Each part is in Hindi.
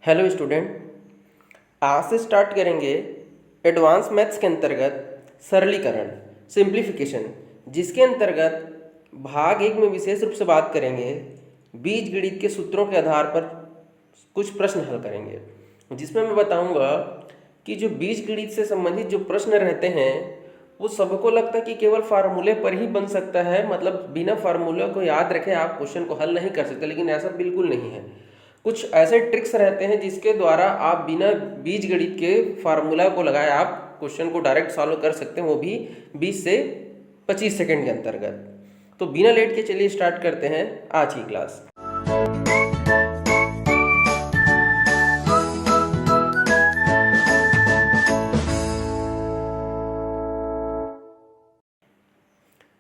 हेलो स्टूडेंट, आज से स्टार्ट करेंगे एडवांस मैथ्स के अंतर्गत सरलीकरण सिंप्लीफिकेशन, जिसके अंतर्गत भाग एक में विशेष रूप से बात करेंगे बीजगणित के सूत्रों के आधार पर कुछ प्रश्न हल करेंगे, जिसमें मैं बताऊंगा कि जो बीजगणित से संबंधित जो प्रश्न रहते हैं वो सबको लगता है कि केवल फार्मूले पर ही बन सकता है, मतलब बिना फार्मूले को याद रखे आप क्वेश्चन को हल नहीं कर सकते, लेकिन ऐसा बिल्कुल नहीं है। कुछ ऐसे ट्रिक्स रहते हैं जिसके द्वारा आप बिना बीजगणित के फार्मूला को लगाए आप क्वेश्चन को डायरेक्ट सॉल्व कर सकते हैं, वो भी 20 से 25 सेकंड के अंतर्गत। तो बिना लेट के चलिए स्टार्ट करते हैं आज की क्लास।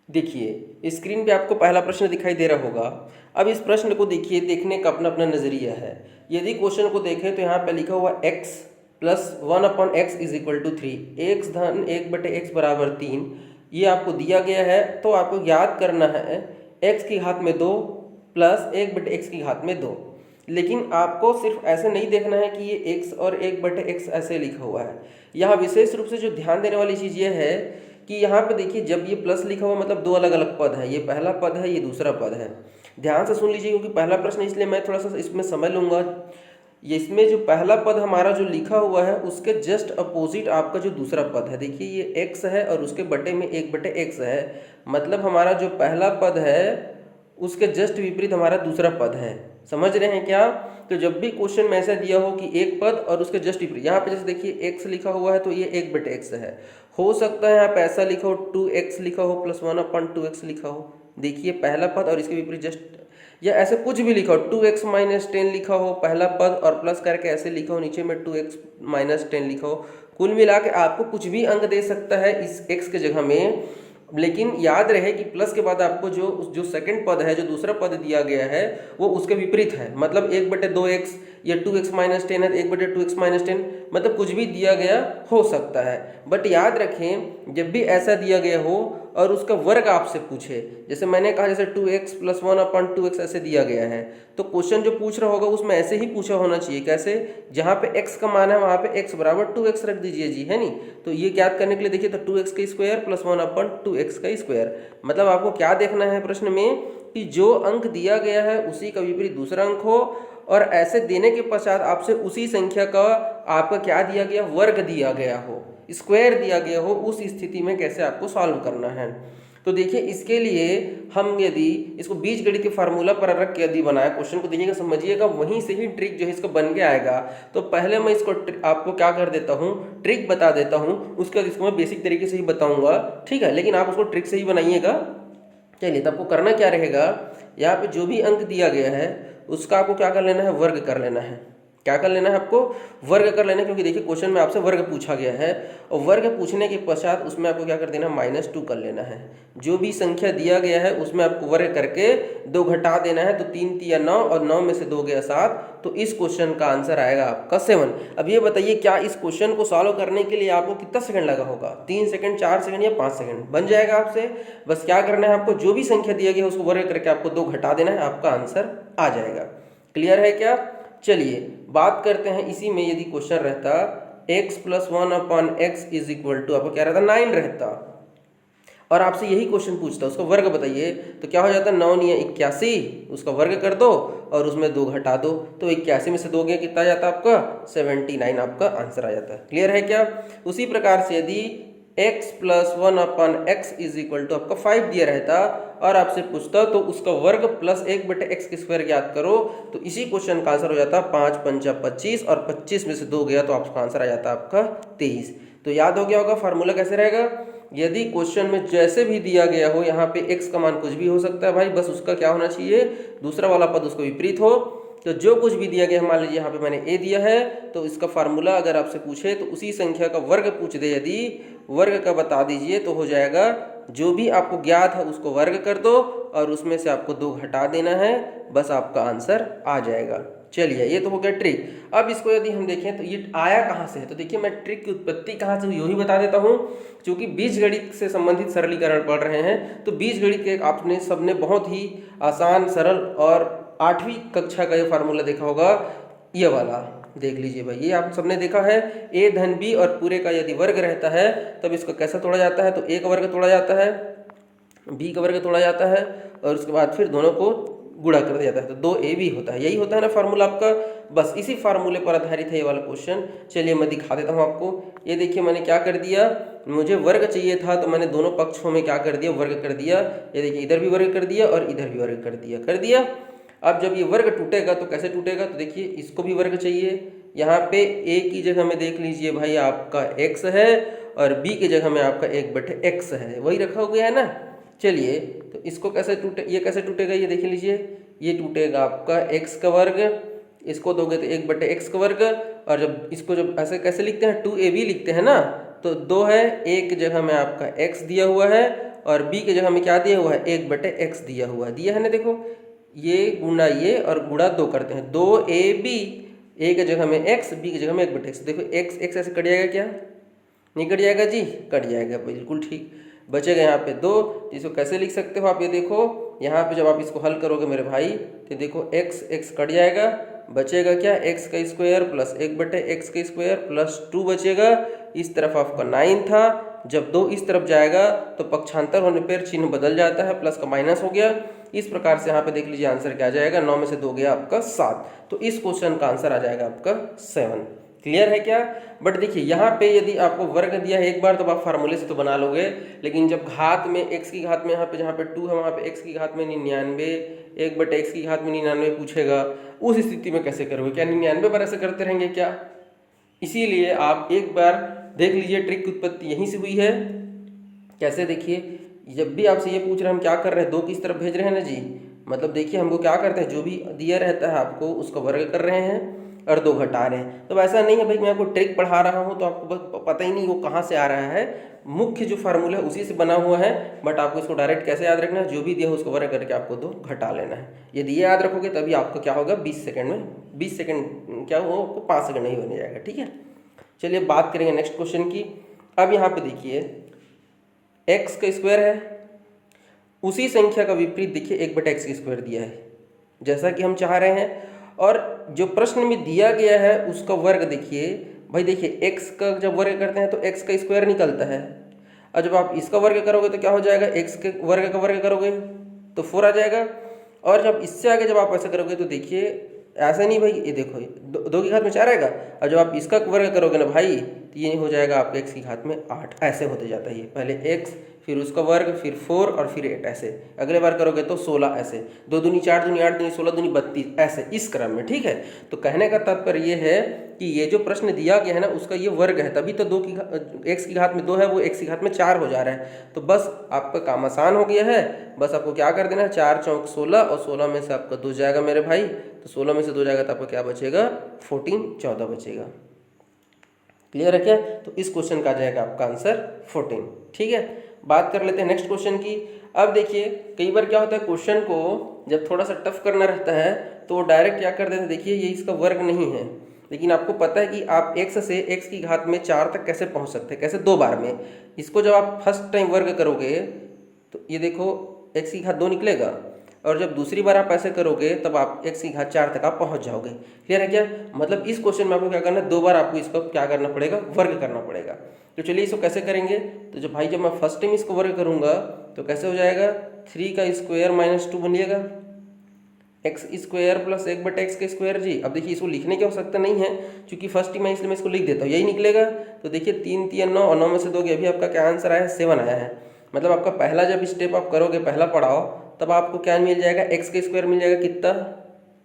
देखिए स्क्रीन पे आपको पहला प्रश्न दिखाई दे रहा होगा। अब इस प्रश्न को देखिए, देखने का अपना अपना नजरिया है। यदि क्वेश्चन को देखें तो यहाँ पे लिखा हुआ x plus 1/x is equal to 3, x धन 1/x बराबर 3, ये आपको दिया गया है। तो आपको याद करना है x की घात में 2 प्लस 1/x की घात में 2। लेकिन आपको सिर्फ ऐसे नहीं देखना है कि ये x और 1/x ऐसे लिखा हुआ है। यहाँ विशेष रूप से जो ध्यान देने वाली चीज़ ये है कि यहाँ पे देखिए, जब ये प्लस लिखा हुआ मतलब दो अलग अलग पद है, ये पहला पद है, ये दूसरा पद है। ध्यान से सुन लीजिए क्योंकि पहला प्रश्न, इसलिए मैं थोड़ा सा इसमें समय लूँगा। ये इसमें जो पहला पद हमारा जो लिखा हुआ है उसके जस्ट अपोजिट आपका जो दूसरा पद है, देखिए ये x है और उसके बटे में 1/x है। मतलब हमारा जो पहला पद है उसके जस्ट विपरीत हमारा दूसरा पद है। समझ रहे हैं क्या? तो जब भी क्वेश्चन में ऐसा दिया हो कि एक पद और उसके जस्ट विपरीत, यहाँ पे जैसे देखिए x लिखा हुआ है तो ये 1/x है। हो सकता है यहाँ पे ऐसा लिखा हो 2x लिखा हो प्लस 1/2x लिखा हो, देखिए पहला पद और इसके विपरीत जस्ट, या ऐसे कुछ भी लिखा हो 2x माइनस 10 लिखा हो पहला पद और प्लस करके ऐसे लिखा हो नीचे में 2x माइनस 10 लिखा हो। कुल मिला के आपको कुछ भी अंक दे सकता है इस x के जगह में, लेकिन याद रहे कि प्लस के बाद आपको जो सेकंड पद है, जो दूसरा पद दिया गया है वो उसके विपरीत है। मतलब 1/2x या 2x माइनस 10 है, 1/2x माइनस 10, मतलब कुछ भी दिया गया हो सकता है। बट याद रखें जब भी ऐसा दिया गया हो और उसका वर्ग आपसे पूछे, जैसे मैंने कहा जैसे 2x प्लस 1/2x ऐसे दिया गया है, तो क्वेश्चन जो पूछ रहा होगा उसमें ऐसे ही पूछा होना चाहिए। कैसे? जहाँ पे x का मान है वहाँ पे x बराबर 2x रख दीजिए जी, है नहीं? तो ये ज्ञात करने के लिए देखिए तो 2x का स्क्वायर प्लस 1/2x का स्क्वायर। मतलब आपको क्या देखना है प्रश्न में कि जो अंक दिया गया है उसी का विपरीत दूसरा अंक हो, और ऐसे देने के पश्चात आपसे उसी संख्या का आपका क्या दिया गया, वर्ग दिया गया हो, स्क्वायर दिया गया हो। उस स्थिति में कैसे आपको सॉल्व करना है, तो देखिए इसके लिए हम यदि इसको बीजगणित के फार्मूला पर रख के यदि बनाए क्वेश्चन को, देखिएगा समझिएगा, वहीं से ही ट्रिक जो है इसका बन के आएगा। तो पहले मैं इसको आपको क्या कर देता हूँ, ट्रिक बता देता हूँ, उसके बाद इसको मैं बेसिक तरीके से ही बताऊंगा, ठीक है? लेकिन आप उसको ट्रिक से ही बनाइएगा। चलिए, तो आपको करना क्या रहेगा, यहाँ पे जो भी अंक दिया गया है उसका आपको क्या कर लेना है, वर्ग कर लेना है। क्या कर लेना है आपको, वर्ग कर लेना है, क्योंकि देखिए क्वेश्चन में आपसे वर्ग पूछा गया है, और वर्ग पूछने के पश्चात उसमें आपको क्या कर देना है, -2 कर लेना है। जो भी संख्या दिया गया है उसमें आपको वर्ग करके 2 घटा देना है, तो 3 तिया 9 और 9 में से 2 गया 7, तो इस क्वेश्चन का आंसर आएगा आपका 7। अब ये बताइए क्या इस क्वेश्चन को सॉल्व करने के लिए आपको कितना सेकंड लगा होगा, 3 सेकंड, 4 सेकंड या 5 सेकंड? बन जाएगा आपसे। बस क्या करना है आपको, जो भी संख्या दिया गया है उसको वर्ग करके आपको 2 घटा देना है, आपका आंसर आ जाएगा। क्लियर है क्या? चलिए बात करते हैं इसी में। यदि क्वेश्चन रहता x plus 1/x is equal to, आपको क्या रहता, 9 रहता, और आपसे यही क्वेश्चन पूछता उसका वर्ग बताइए, तो क्या हो जाता, 9 × 81, उसका वर्ग कर दो और उसमें 2 घटा दो, तो 81 में से 2 गया कितना आ जाता आपका, 79 आपका आंसर आ जाता है। क्लियर है क्या? उसी प्रकार से यदि x plus 1/x is equal to आपका 5 दिया रहता और आपसे पूछता तो उसका वर्ग प्लस 1/x के स्क्वायर ज्ञात करो, तो इसी क्वेश्चन का आंसर हो जाता 5 × 5 = 25, और 25 में से 2 गया तो आपका आंसर आ जाता आपका 23। तो याद हो गया होगा फार्मूला कैसे रहेगा। यदि क्वेश्चन में जैसे भी दिया गया हो, यहाँ पे x का मान कुछ भी हो सकता है भाई, बस उसका क्या होना चाहिए, दूसरा वाला पद उसको विपरीत हो। तो जो कुछ भी दिया गया, मान लीजिए यहाँ पे मैंने a दिया है, तो इसका फार्मूला अगर आपसे पूछे तो उसी संख्या का वर्ग पूछ दे, यदि वर्ग का बता दीजिए तो हो जाएगा, जो भी आपको ज्ञात है उसको वर्ग कर दो और उसमें से आपको 2 घटा देना है, बस आपका आंसर आ जाएगा। चलिए ये तो हो गया ट्रिक। अब इसको यदि हम देखें तो ये आया कहाँ से है, तो देखिए मैं ट्रिक की उत्पत्ति कहाँ से यही बता देता हूँ। क्योंकि बीजगणित से संबंधित सरलीकरण पढ़ रहे हैं, तो बीजगणित के आपने सबने बहुत ही आसान, सरल और 8वीं कक्षा का ये फार्मूला देखा होगा, ये वाला देख लीजिए भाई, ये आप सबने देखा है, a धन b और पूरे का यदि वर्ग रहता है तब इसको कैसा तोड़ा जाता है, तो a का वर्ग तोड़ा जाता है, b का वर्ग तोड़ा जाता है और उसके बाद फिर दोनों को गुणा कर दिया जाता है, तो 2ab होता है। यही होता है ना फार्मूला आपका, बस इसी फार्मूले पर आधारित है ये वाला क्वेश्चन। चलिए मैं दिखा देता हूँ आपको। ये देखिए मैंने क्या कर दिया, मुझे वर्ग चाहिए था तो मैंने दोनों पक्षों में क्या कर दिया, वर्ग कर दिया। ये देखिए इधर भी वर्ग कर दिया और इधर भी वर्ग कर दिया। अब जब ये वर्ग टूटेगा तो कैसे टूटेगा, तो देखिए इसको भी वर्ग चाहिए। यहाँ पे a की जगह में देख लीजिए भाई आपका x है और b की जगह में आपका 1/x है, वही रखा गया है ना। चलिए तो इसको कैसे टूटे, ये कैसे टूटेगा, ये देख लीजिए, ये टूटेगा आपका x का वर्ग, इसको दोगे तो 1/x का वर्ग, और जब इसको जब ऐसे कैसे लिखते हैं 2ab लिखते हैं ना, तो 2 है, a की जगह में आपका x दिया हुआ है और b की जगह में क्या दिया हुआ है, 1/x दिया है ना। देखो ये गुणा ये और गुणा 2 करते हैं, 2ab, a की जगह में x, b की जगह में 1/x। देखो x ऐसे कट जाएगा क्या, नहीं कट जाएगा जी, कट जाएगा, बिल्कुल ठीक। बचेगा यहाँ पे 2, इसको कैसे लिख सकते हो आप, ये देखो यहाँ पे जब आप इसको हल करोगे मेरे भाई तो देखो x कट जाएगा, बचेगा क्या, x का स्क्वायर प्लस 1/x का स्क्वायर प्लस 2 बचेगा। इस तरफ आपका 9 था, जब 2 इस तरफ जाएगा तो पक्षांतर होने पर चिन्ह बदल जाता है, प्लस का माइनस हो गया। इस प्रकार से यहाँ पे देख लीजिए आंसर क्या आ जाएगा, 9 में से 2 गया आपका 7, तो इस क्वेश्चन का आंसर आ जाएगा आपका 7। क्लियर है क्या। बट देखिए यहाँ पे यदि आपको वर्ग दिया है एक बार तो आप फार्मूले से तो बना लोगे, लेकिन जब घात में x की घात में यहाँ पे जहाँ पे 2 है वहाँ पे x की घात में 99, 1/x की घात में 99 पूछेगा, उस स्थिति में कैसे करोगे, क्या 99 बार ऐसे करते रहेंगे क्या। इसीलिए आप एक बार देख लीजिए, ट्रिक की उत्पत्ति यहीं से हुई है। कैसे, देखिए जब भी आपसे ये पूछ रहे हैं हम क्या कर रहे हैं, 2 किस तरफ भेज रहे हैं ना जी, मतलब देखिए हमको क्या करते हैं, जो भी दिया रहता है आपको उसका वर्ग कर रहे हैं और 2 घटा रहे हैं। तो ऐसा नहीं है भाई मैं आपको ट्रिक पढ़ा रहा हूँ तो आपको बस पता ही नहीं वो कहाँ से आ रहा है, मुख्य जो फार्मूला है उसी से बना हुआ है। बट आपको इसको डायरेक्ट कैसे याद रखना है, जो भी दिया हो उसको वर्ग करके आपको 2 घटा लेना है। यदि ये याद रखोगे तभी आपको क्या होगा, 20 सेकंड में 20 सेकंड क्या हो, आपको 5 सेकंड नहीं होने जाएगा। ठीक है, चलिए बात करेंगे नेक्स्ट क्वेश्चन की। अब यहाँ पे देखिए x का स्क्वायर है, उसी संख्या का विपरीत देखिए 1/x का स्क्वायर दिया है जैसा कि हम चाह रहे हैं, और जो प्रश्न में दिया गया है उसका वर्ग देखिए भाई, देखिए x का जब वर्ग करते हैं तो x का स्क्वायर निकलता है, और जब आप इसका वर्ग करोगे तो क्या हो जाएगा, x के वर्ग का वर्ग करोगे तो 4 आ जाएगा। और जब इससे आगे जब आप ऐसा करोगे तो देखिए ऐसा नहीं भाई, ये देखो 2 की घात में 4 आएगा, और जब आप इसका वर्ग करोगे ना भाई तो ये हो जाएगा आपका x की घात में 8, ऐसे होते जाता है ये, पहले x फिर उसका वर्ग फिर 4 और फिर 8, ऐसे अगले बार करोगे तो 16, ऐसे 2 दूनी 4 दूनी 8 दूनी 16 दूनी 32, ऐसे इस क्रम में। ठीक है, तो कहने का तात्पर्य ये है कि ये जो प्रश्न दिया गया है ना उसका ये वर्ग है, तभी तो x की घात में 2 है वो x की घात में 4 हो जा रहा है। तो बस आपका काम आसान हो गया है, बस आपको क्या कर देना है, 4 चौक 16 और 16 में से आपका 2 जाएगा मेरे भाई, तो 16 में से 2 जाएगा तो आपका क्या बचेगा, 14 बचेगा। क्लियर है क्या, तो इस क्वेश्चन का आ जाएगा आपका आंसर 14। ठीक है, बात कर लेते हैं नेक्स्ट क्वेश्चन की। अब देखिए कई बार क्या होता है, क्वेश्चन को जब थोड़ा सा टफ करना रहता है तो वो डायरेक्ट क्या कर देते हैं, देखिए ये इसका वर्ग नहीं है, लेकिन आपको पता है कि आप x से x की घात में 4 तक कैसे पहुंच सकते हैं, कैसे 2 बार में। इसको जब आप फर्स्ट टाइम वर्ग करोगे तो ये देखो x की घात 2 निकलेगा, और जब दूसरी बार आप ऐसे करोगे तब आप x की घात 4 तक आप पहुंच जाओगे। क्लियर है क्या, मतलब इस क्वेश्चन में आपको क्या करना है, 2 बार आपको इसको क्या करना पड़ेगा, वर्ग करना पड़ेगा। तो चलिए इसको कैसे करेंगे, तो जब भाई जब मैं फर्स्ट टाइम इसको वर्ग करूंगा तो कैसे हो जाएगा, 3 का square minus 2 बनिएगा, x square plus 1/x का स्क्वायर जी। अब देखिए इसको लिखने की आवश्यकता नहीं है क्योंकि फर्स्ट टाइम है इसलिए मैं इसको लिख देता हूँ, यही निकलेगा। तो देखिए 3 3 9 और 9 में से 2 गया, अभी आपका क्या आंसर आया है, 7 आया है। मतलब आपका पहला जब स्टेप आप करोगे, पहला पढ़ाओ, तब आपको क्या मिल जाएगा, x का स्क्वायर मिल जाएगा, कितना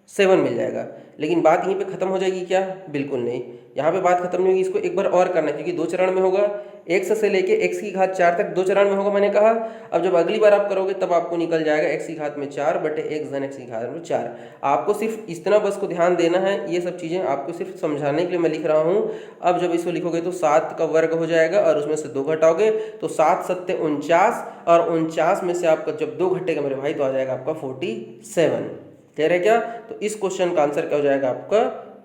7 मिल जाएगा। लेकिन बात यहीं पे खत्म हो जाएगी क्या, बिल्कुल नहीं, यहाँ पे बात खत्म नहीं होगी, इसको एक बार और करना है क्योंकि 2 चरण में होगा, x से लेके x की घात 4 तक 2 चरण में होगा मैंने कहा। अब जब अगली बार आप करोगे तब आपको निकल जाएगा x की घात में 4 बटे x धन x की घात में 4। आपको सिर्फ इतना बस को ध्यान देना है, ये सब चीज़ें आपको सिर्फ समझाने के लिए मैं लिख रहा हूँ। अब जब इसको लिखोगे तो 7 का वर्ग हो जाएगा और उसमें से 2 घटाओगे तो 7 7 49, और 49 में से आपका जब 2 घटेगा मेरे भाई तो आ जाएगा आपका 47। क्लियर है क्या, तो इस क्वेश्चन का आंसर क्या हो जाएगा आपका,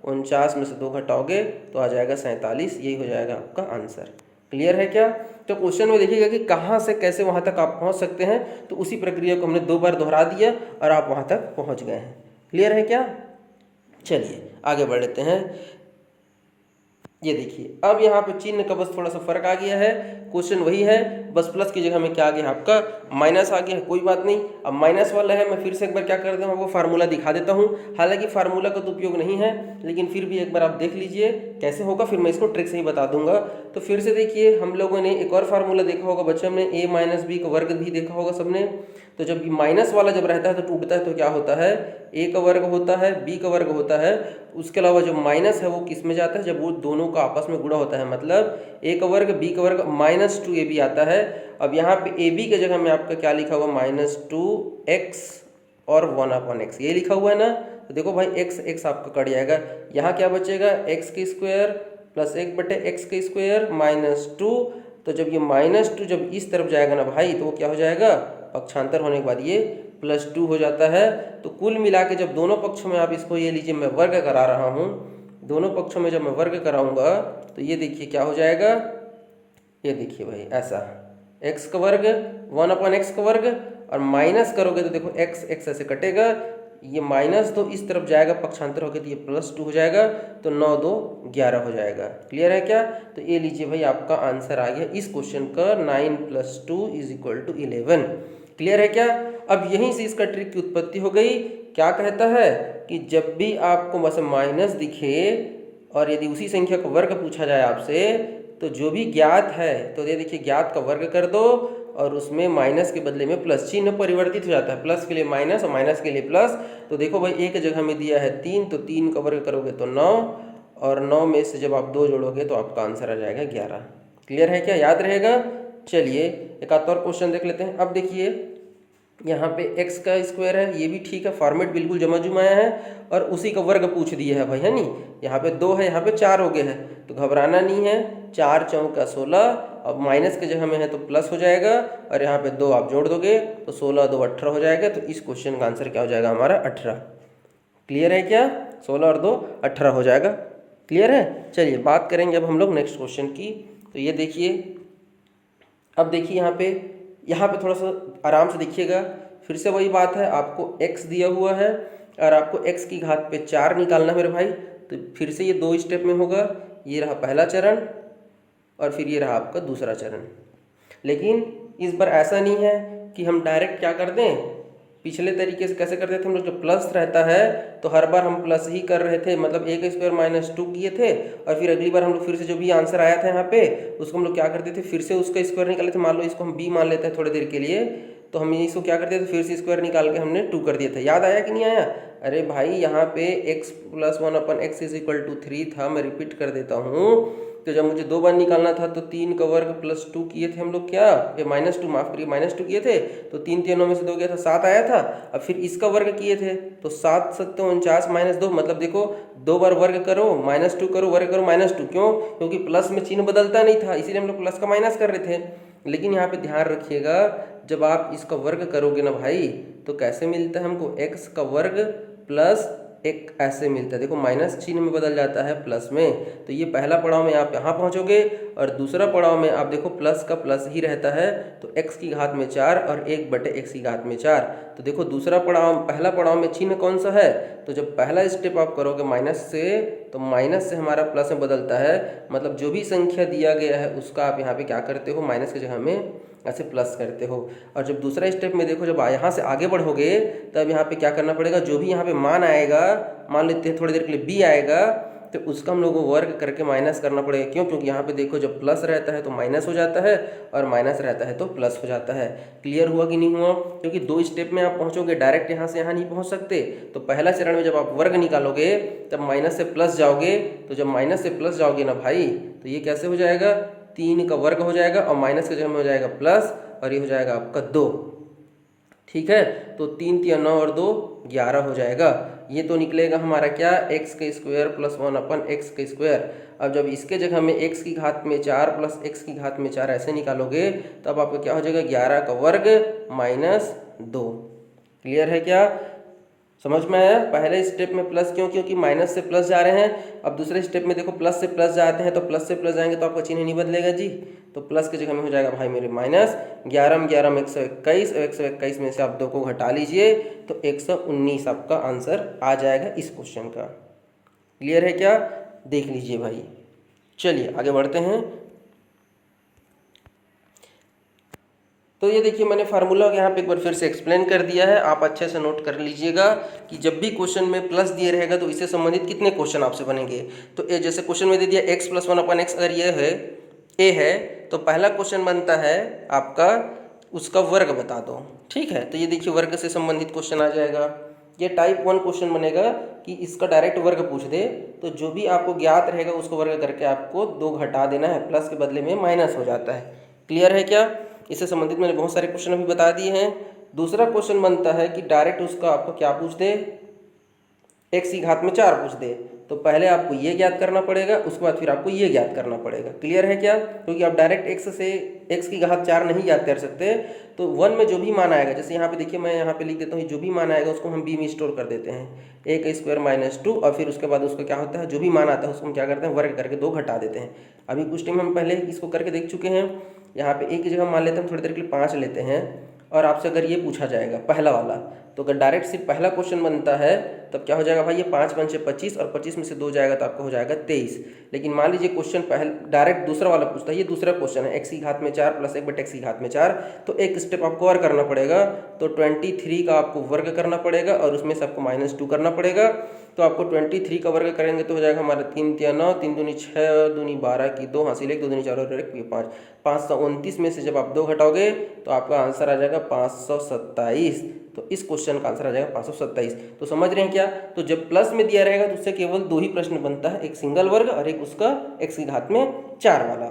49 में से 2 घटाओगे तो आ जाएगा 47, यही हो जाएगा आपका आंसर। क्लियर है क्या, तो क्वेश्चन में देखिएगा कि कहाँ से कैसे वहाँ तक आप पहुँच सकते हैं, तो उसी प्रक्रिया को हमने 2 बार दोहरा दिया और आप वहाँ तक पहुँच गए हैं। क्लियर है क्या, चलिए आगे बढ़ लेते हैं। ये देखिए अब यहाँ पे चिन्ह का बस थोड़ा सा फर्क आ गया है, क्वेश्चन वही है, बस प्लस की जगह में क्या आ गया आपका माइनस आ गया है। कोई बात नहीं, अब माइनस वाला है, मैं फिर से एक बार क्या कर देता हूँ आपको फार्मूला दिखा देता हूँ। हालांकि फार्मूला का तो उपयोग नहीं है, लेकिन फिर भी एक बार आप देख लीजिए कैसे होगा, फिर मैं इसको ट्रिक से ही बता दूंगा। तो फिर से देखिए, हम लोगों ने एक और फार्मूला देखा होगा बच्चों, हमने a माइनस बी का वर्ग भी देखा होगा सबने। तो जब माइनस वाला जब रहता है तो टूटता है, तो क्या होता है, a का वर्ग होता है, b का वर्ग होता है। उसके अलावा जो माइनस है वो किस में जाता है, जब वो दोनों का आपस में गुणा होता है, मतलब a का वर्ग b का वर्ग -2ab आता है। अब यहाँ पे ab की जगह में आपका क्या लिखा हुआ, -2x और 1/x ये लिखा हुआ है ना। तो देखो भाई x आपका कट जाएगा, यहाँ क्या बचेगा, x² प्लस 1/x² -2। तो जब ये -2 जब इस तरफ जाएगा ना भाई, तो वो क्या हो जाएगा, पक्षांतर होने के बाद ये +2 हो जाता है। तो कुल मिला के जब दोनों पक्षों में आप इसको ये लीजिए मैं वर्ग करा रहा हूँ, दोनों पक्षों में जब मैं वर्ग कराऊंगा तो ये देखिए क्या हो जाएगा, ये देखिए भाई ऐसा x का वर्ग 1/x का वर्ग, और माइनस करोगे तो देखो x ऐसे कटेगा, ये माइनस तो इस तरफ जाएगा पक्षांतर होकर, तो ये +2 हो जाएगा, तो 9 2 11 हो जाएगा। क्लियर है क्या, तो ये लीजिए भाई आपका आंसर आ गया इस क्वेश्चन का, 9 + 2 = 11। क्लियर है क्या। अब यहीं से इसका ट्रिक की उत्पत्ति हो गई। क्या कहता है कि जब भी आपको बस माइनस दिखे और यदि उसी संख्या का वर्ग पूछा जाए आपसे, तो जो भी ज्ञात है तो ये देखिए ज्ञात का वर्ग कर दो, और उसमें माइनस के बदले में प्लस चिन्ह परिवर्तित हो जाता है, प्लस के लिए माइनस और माइनस के लिए प्लस। तो देखो भाई एक जगह में दिया है 3, तो 3 का वर्ग करोगे तो 9, और 9 में से जब आप 2 जोड़ोगे तो आपका आंसर आ जाएगा 11। क्लियर है क्या, याद रहेगा। चलिए एक आध और क्वेश्चन देख लेते हैं। अब देखिए यहाँ पे x का स्क्वायर है, ये भी ठीक है, फॉर्मेट बिल्कुल जमा जुमाया है, और उसी का वर्ग पूछ दिया है भाई, है नहीं। यहाँ पे 2 है, यहाँ पे 4 हो गए हैं, तो घबराना नहीं है, 4 चौका 16, अब माइनस के जगह में है तो प्लस हो जाएगा, और यहाँ पे 2 आप जोड़ दोगे तो 16 2 18 हो जाएगा। तो इस क्वेश्चन का आंसर क्या हो जाएगा हमारा 18। क्लियर है क्या, 16 और 2 18 हो जाएगा। क्लियर है। चलिए बात करेंगे अब हम लोग नेक्स्ट क्वेश्चन की। तो ये देखिए, अब देखिए यहाँ पे थोड़ा सा आराम से देखिएगा, फिर से वही बात है, आपको x दिया हुआ है और आपको x की घात पे 4 निकालना है मेरे भाई। तो फिर से ये 2 स्टेप में होगा, ये रहा पहला चरण और फिर ये रहा आपका दूसरा चरण। लेकिन इस बार ऐसा नहीं है कि हम डायरेक्ट क्या कर दें, पिछले तरीके से कैसे करते थे हम लोग, जो प्लस रहता है तो हर बार हम प्लस ही कर रहे थे, मतलब a² - 2 किए थे, और फिर अगली बार हम लोग फिर से जो भी आंसर आया था यहाँ पे उसको हम लोग क्या करते थे, फिर से उसका स्क्वायर निकाले थे। मान लो इसको हम b मान लेते हैं थोड़ी देर के लिए, तो हम इसको क्या करते थे, फिर से स्क्वायर निकाल के हमने 2 कर दिया था। याद आया कि नहीं आया। अरे भाई यहाँ पे x + 1/x = 3 था, मैं रिपीट कर देता हूँ। तो जब मुझे 2 बार निकालना था तो 3 का वर्ग +2 किए थे हम लोग, क्या ये -2 माफ करिए -2 किए थे, तो 3 3 में से 2 गया था 7 आया था। अब फिर इसका वर्ग किए थे तो 7 7 49 -2, मतलब देखो 2 बार वर्ग करो -2 करो वर्ग करो -2, क्यों, क्योंकि प्लस में चिन्ह बदलता नहीं था, इसीलिए हम लोग प्लस का माइनस कर रहे थे। लेकिन यहाँ पे ध्यान रखिएगा, जब आप इसका वर्ग करोगे ना भाई तो कैसे मिलता है हमको, x का वर्ग प्लस एक ऐसे मिलता है, देखो माइनस चिन्ह में बदल जाता है प्लस में। तो ये पहला पड़ाव में आप यहाँ पहुँचोगे, और दूसरा पड़ाव में आप देखो प्लस का प्लस ही रहता है, तो x की घात में 4 और 1/x की घात में 4। तो देखो दूसरा पड़ाव, पहला पड़ाव में चिन्ह कौन सा है, तो जब पहला स्टेप आप करोगे माइनस से, तो माइनस से हमारा प्लस में बदलता है, मतलब जो भी संख्या दिया गया है उसका आप यहाँ पे क्या करते हो, माइनस की जगह में ऐसे प्लस करते हो। और जब दूसरा स्टेप में देखो, जब यहाँ से आगे बढ़ोगे तब यहाँ पे क्या करना पड़ेगा, जो भी यहाँ पे मान आएगा, मान लेते हैं थोड़ी देर के लिए b आएगा, तो उसका हम लोगों को वर्ग करके माइनस करना पड़ेगा। क्यों, क्योंकि यहाँ पे देखो जब प्लस रहता है तो माइनस हो जाता है, और माइनस रहता है तो प्लस हो जाता है। क्लियर हुआ कि नहीं हुआ, क्योंकि 2 स्टेप में आप पहुँचोगे, डायरेक्ट यहाँ से यहाँ नहीं पहुँच सकते। तो पहला चरण में जब आप वर्ग निकालोगे तब माइनस से प्लस जाओगे, तो जब माइनस से प्लस जाओगे ना भाई, तो ये कैसे हो जाएगा, 3 का वर्ग हो जाएगा और माइनस के जगह में हो जाएगा प्लस, और ये हो जाएगा आपका 2। ठीक है, तो 3 3 9 और 2 11 हो जाएगा। ये तो निकलेगा हमारा क्या, x² + 1/x²। अब जब इसके जगह में x की घात में 4 प्लस x की घात में 4 ऐसे निकालोगे, तब आपका क्या हो जाएगा, 11 का वर्ग -2। क्लियर है क्या, समझ में आया। पहले स्टेप में प्लस क्यों, क्योंकि माइनस से प्लस जा रहे हैं। अब दूसरे स्टेप में देखो प्लस से प्लस जाते हैं, तो प्लस से प्लस जाएंगे तो आपका चिन्ह नहीं बदलेगा जी, तो प्लस की जगह में हो जाएगा भाई मेरे -11 में 11 में 121, और 121 में से आप 2 को घटा लीजिए तो 119 आपका आंसर आ जाएगा इस क्वेश्चन का। क्लियर है क्या, देख लीजिए भाई। चलिए आगे बढ़ते हैं। तो ये देखिए मैंने फार्मूला यहाँ पे एक बार फिर से एक्सप्लेन कर दिया है, आप अच्छे से नोट कर लीजिएगा कि जब भी क्वेश्चन में प्लस दिए रहेगा तो इससे संबंधित कितने क्वेश्चन आपसे बनेंगे। तो ये जैसे क्वेश्चन में दे दिया x + 1/x, अगर ये है a है तो पहला क्वेश्चन बनता है आपका उसका वर्ग बता दो। ठीक है, तो ये देखिए वर्ग से संबंधित क्वेश्चन आ जाएगा। ये टाइप 1 क्वेश्चन बनेगा कि इसका डायरेक्ट वर्ग पूछ दे, तो जो भी आपको ज्ञात रहेगा उसको वर्ग करके आपको 2 घटा देना है, प्लस के बदले में माइनस हो जाता है। क्लियर है क्या? इससे संबंधित मैंने बहुत सारे क्वेश्चन अभी बता दिए हैं। दूसरा क्वेश्चन बनता है कि डायरेक्ट उसका आपको क्या पूछ दे, x की घात में 4 पूछ दे, तो पहले आपको ये ज्ञात करना पड़ेगा, उसके बाद फिर आपको ये ज्ञात करना पड़ेगा। क्लियर है क्या? क्योंकि आप डायरेक्ट x से x की घात 4 नहीं ज्ञात कर सकते, तो 1 में जो भी मान आएगा, जैसे यहाँ पे देखिए मैं यहाँ पे लिख देता हूँ, जो भी मान आएगा उसको हम b में स्टोर कर देते हैं, a² - 2, और फिर उसके बाद उसका क्या होता है, जो भी मान आता है उसको हम क्या करते हैं, वर्ग करके 2 घटा देते हैं। अभी कुछ टाइम हम पहले इसको करके देख चुके हैं। यहाँ पे a की जगह मान लेते हैं हम थोड़ी देर के लिए 5 लेते हैं, और आपसे अगर ये पूछा जाएगा पहला वाला, तो अगर डायरेक्ट सिर्फ पहला क्वेश्चन बनता है तब क्या हो जाएगा भाई, ये 5 × 5 = 25, और 25 में से 2 जाएगा तो आपका हो जाएगा 23। लेकिन मान लीजिए क्वेश्चन पहले डायरेक्ट दूसरा वाला पूछता है, ये दूसरा क्वेश्चन है x की घात में 4 + 1/x की घात में 4, तो एक स्टेप आपको और करना पड़ेगा, तो 23 का आपको वर्ग करना पड़ेगा और उसमें से आपको -2 करना पड़ेगा। तो आपको 23 का वर्ग करेंगे तो हो जाएगा हमारा 3 × 9, 3 दूनी 6, दूनी 12 की 2 हासिल 1, 2 दूनी 4 और 1 5, 529 में से जब आप 2 घटाओगे तो आपका आंसर आ जाएगा 527। तो इस क्वेश्चन का आंसर आ जाएगा 527। तो समझ रहे हैं क्या? तो जब प्लस में दिया रहेगा तो उससे केवल 2 ही प्रश्न बनता है, एक सिंगल वर्ग और एक उसका x की घात में 4 वाला।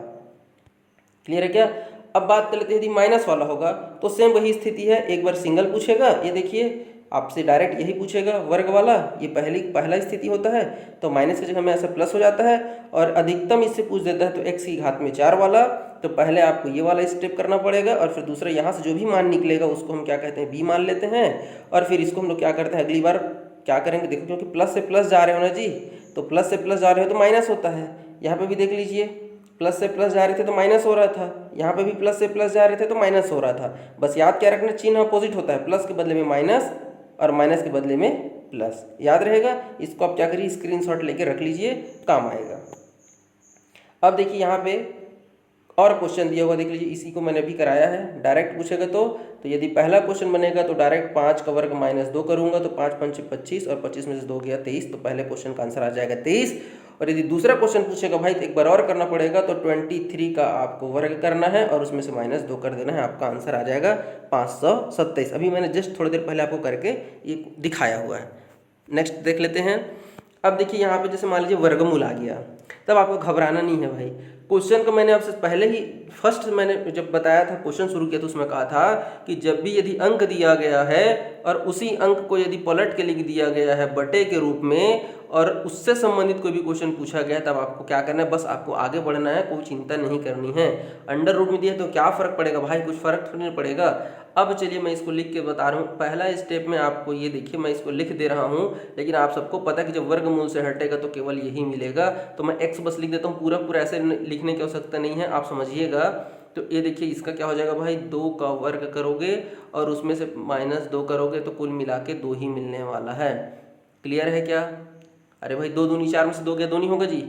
क्लियर है क्या? अब बात कर लेते हैं यदि माइनस वाला होगा तो सेम वही स्थिति है, एक बार सिंगल पूछेगा, ये देखिए आपसे डायरेक्ट यही पूछेगा वर्ग वाला, ये पहला स्थिति होता है, तो माइनस की जगह में ऐसा प्लस हो जाता है, और अधिकतम इससे पूछ देता है तो x की घात में 4 वाला, तो पहले आपको ये वाला स्टेप करना पड़ेगा, और फिर दूसरा यहाँ से जो भी मान निकलेगा उसको हम क्या कहते हैं, b मान लेते हैं, और फिर इसको हम लोग क्या करते हैं, अगली बार क्या करेंगे, देखो क्योंकि प्लस से प्लस जा रहे हो ना जी, तो प्लस से प्लस जा रहे हो तो माइनस होता है। यहाँ पे भी देख लीजिए, प्लस से प्लस जा रहे थे तो माइनस हो रहा था, यहाँ पे भी प्लस से प्लस जा रहे थे तो माइनस हो रहा था। बस याद क्या रखना, चिन्ह अपोजिट होता है, प्लस के बदले में माइनस और माइनस के बदले में प्लस, याद रहेगा। इसको आप क्या करिए, स्क्रीनशॉट लेके रख लीजिए, काम आएगा। अब देखिए यहाँ पे और क्वेश्चन दिया हुआ देख लीजिए, इसी को मैंने अभी कराया है, डायरेक्ट पूछेगा तो यदि पहला क्वेश्चन बनेगा तो डायरेक्ट 5 का वर्ग -2 करूंगा, तो 5 × 5 = 25, और 25 में से 2 गया 23, तो पहले क्वेश्चन का आंसर आ जाएगा 23। और यदि दूसरा क्वेश्चन पूछेगा भाई तो एक बार और करना पड़ेगा, तो 23 का आपको वर्ग करना है और उसमें से -2 कर देना है, आपका आंसर आ जाएगा 527। अभी मैंने जस्ट थोड़ी देर पहले आपको करके ये दिखाया हुआ है। नेक्स्ट देख लेते हैं। अब देखिए यहाँ पे जैसे मान लीजिए वर्गमूल आ गया, तब आपको घबराना नहीं है भाई। क्वेश्चन का मैंने आपसे पहले ही फर्स्ट मैंने जब बताया था, क्वेश्चन शुरू किया तो उसमें कहा था कि जब भी यदि अंक दिया गया है और उसी अंक को यदि पलट के लिख दिया गया है बटे के रूप में, और उससे संबंधित कोई भी क्वेश्चन पूछा गया, तब आपको क्या करना है, बस आपको आगे बढ़ना है, कोई चिंता नहीं करनी है। अंडर रूट में दिया तो क्या फ़र्क पड़ेगा भाई, कुछ फ़र्क थोड़ी नहीं पड़ेगा। अब चलिए मैं इसको लिख के बता रहा हूँ। पहला स्टेप में आपको ये देखिए मैं इसको लिख दे रहा हूँ, लेकिन आप सबको पता है कि जब वर्गमूल से हटेगा तो केवल यही मिलेगा, तो मैं x बस लिख देता हूँ, पूरा पूरा ऐसे लिखने की आवश्यकता नहीं है, आप समझिएगा। तो ये देखिए इसका क्या हो जाएगा भाई, 2 का वर्ग करोगे और उसमें से -2 करोगे तो कुल मिला के 2 ही मिलने वाला है। क्लियर है क्या? अरे भाई 2 दूनी 4 में से 2 गया 2 नहीं होगा जी।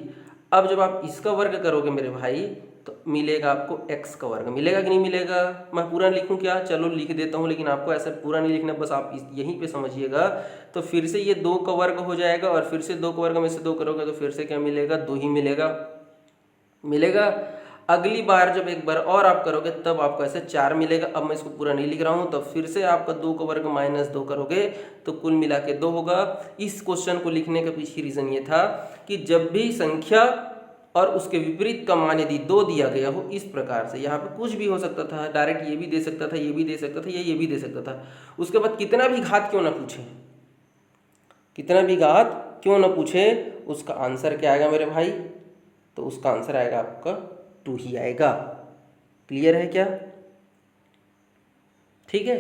अब जब आप इसका वर्ग करोगे मेरे भाई तो मिलेगा आपको x का वर्ग, मिलेगा कि नहीं मिलेगा? मैं पूरा लिखूं क्या? चलो लिख देता हूं, लेकिन आपको ऐसा पूरा नहीं लिखना, बस आप यहीं पे समझिएगा। तो फिर से ये 2 का वर्ग हो जाएगा, और फिर से 2 का वर्ग में से 2 करोगे तो फिर से क्या मिलेगा, 2 ही मिलेगा। अगली बार जब एक बार और आप करोगे तब आपको ऐसे 4 मिलेगा। अब मैं इसको पूरा नहीं लिख रहा हूँ, तो फिर से आपका 2 का वर्ग -2 करोगे तो कुल मिला के 2 होगा। इस क्वेश्चन को लिखने का पीछे रीज़न ये था कि जब भी संख्या और उसके विपरीत का मान यदि 2 दिया गया हो इस प्रकार से, यहाँ पे कुछ भी हो सकता था, डायरेक्ट ये भी दे सकता था, ये भी दे सकता था, ये भी दे सकता था, उसके बाद कितना भी घात क्यों ना पूछे, कितना भी घात क्यों ना पूछे, उसका आंसर क्या आएगा मेरे भाई? तो उसका आंसर आएगा आपका 2 ही आएगा। क्लियर है क्या? ठीक है,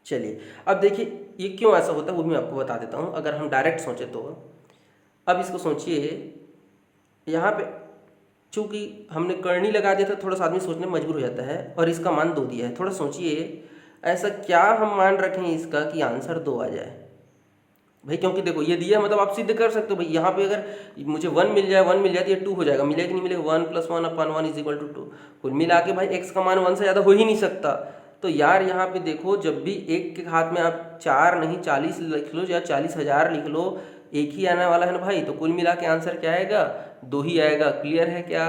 चलिए अब देखिए ये क्यों ऐसा होता है वो भी मैं आपको बता देता हूँ। अगर हम डायरेक्ट सोचे तो अब इसको सोचिए, यहाँ पे चूंकि हमने करनी लगा दिया था, थोड़ा सा आदमी सोचने में मजबूर हो जाता है, और इसका मान 2 दिया है। थोड़ा सोचिए ऐसा क्या हम मान रखें इसका कि आंसर 2 आ जाए, भाई क्योंकि देखो ये दिया मतलब आप सिद्ध कर सकते हो भाई, यहाँ पे अगर मुझे 1 मिल जाए, 1 मिल जाए तो ये 2 हो जाएगा, मिलेगा कि नहीं मिलेगा, 1 + 1 / 1 = 2। कुल मिला के भाई x का मान 1 से ज़्यादा हो ही नहीं सकता। तो यार यहाँ पे देखो, जब भी एक के हाथ में आप 4 नहीं 40 लिख लो या 40,000 लिख लो, एक ही आने वाला है ना भाई, तो कुल मिला के आंसर क्या आएगा, 2 ही आएगा। क्लियर है क्या?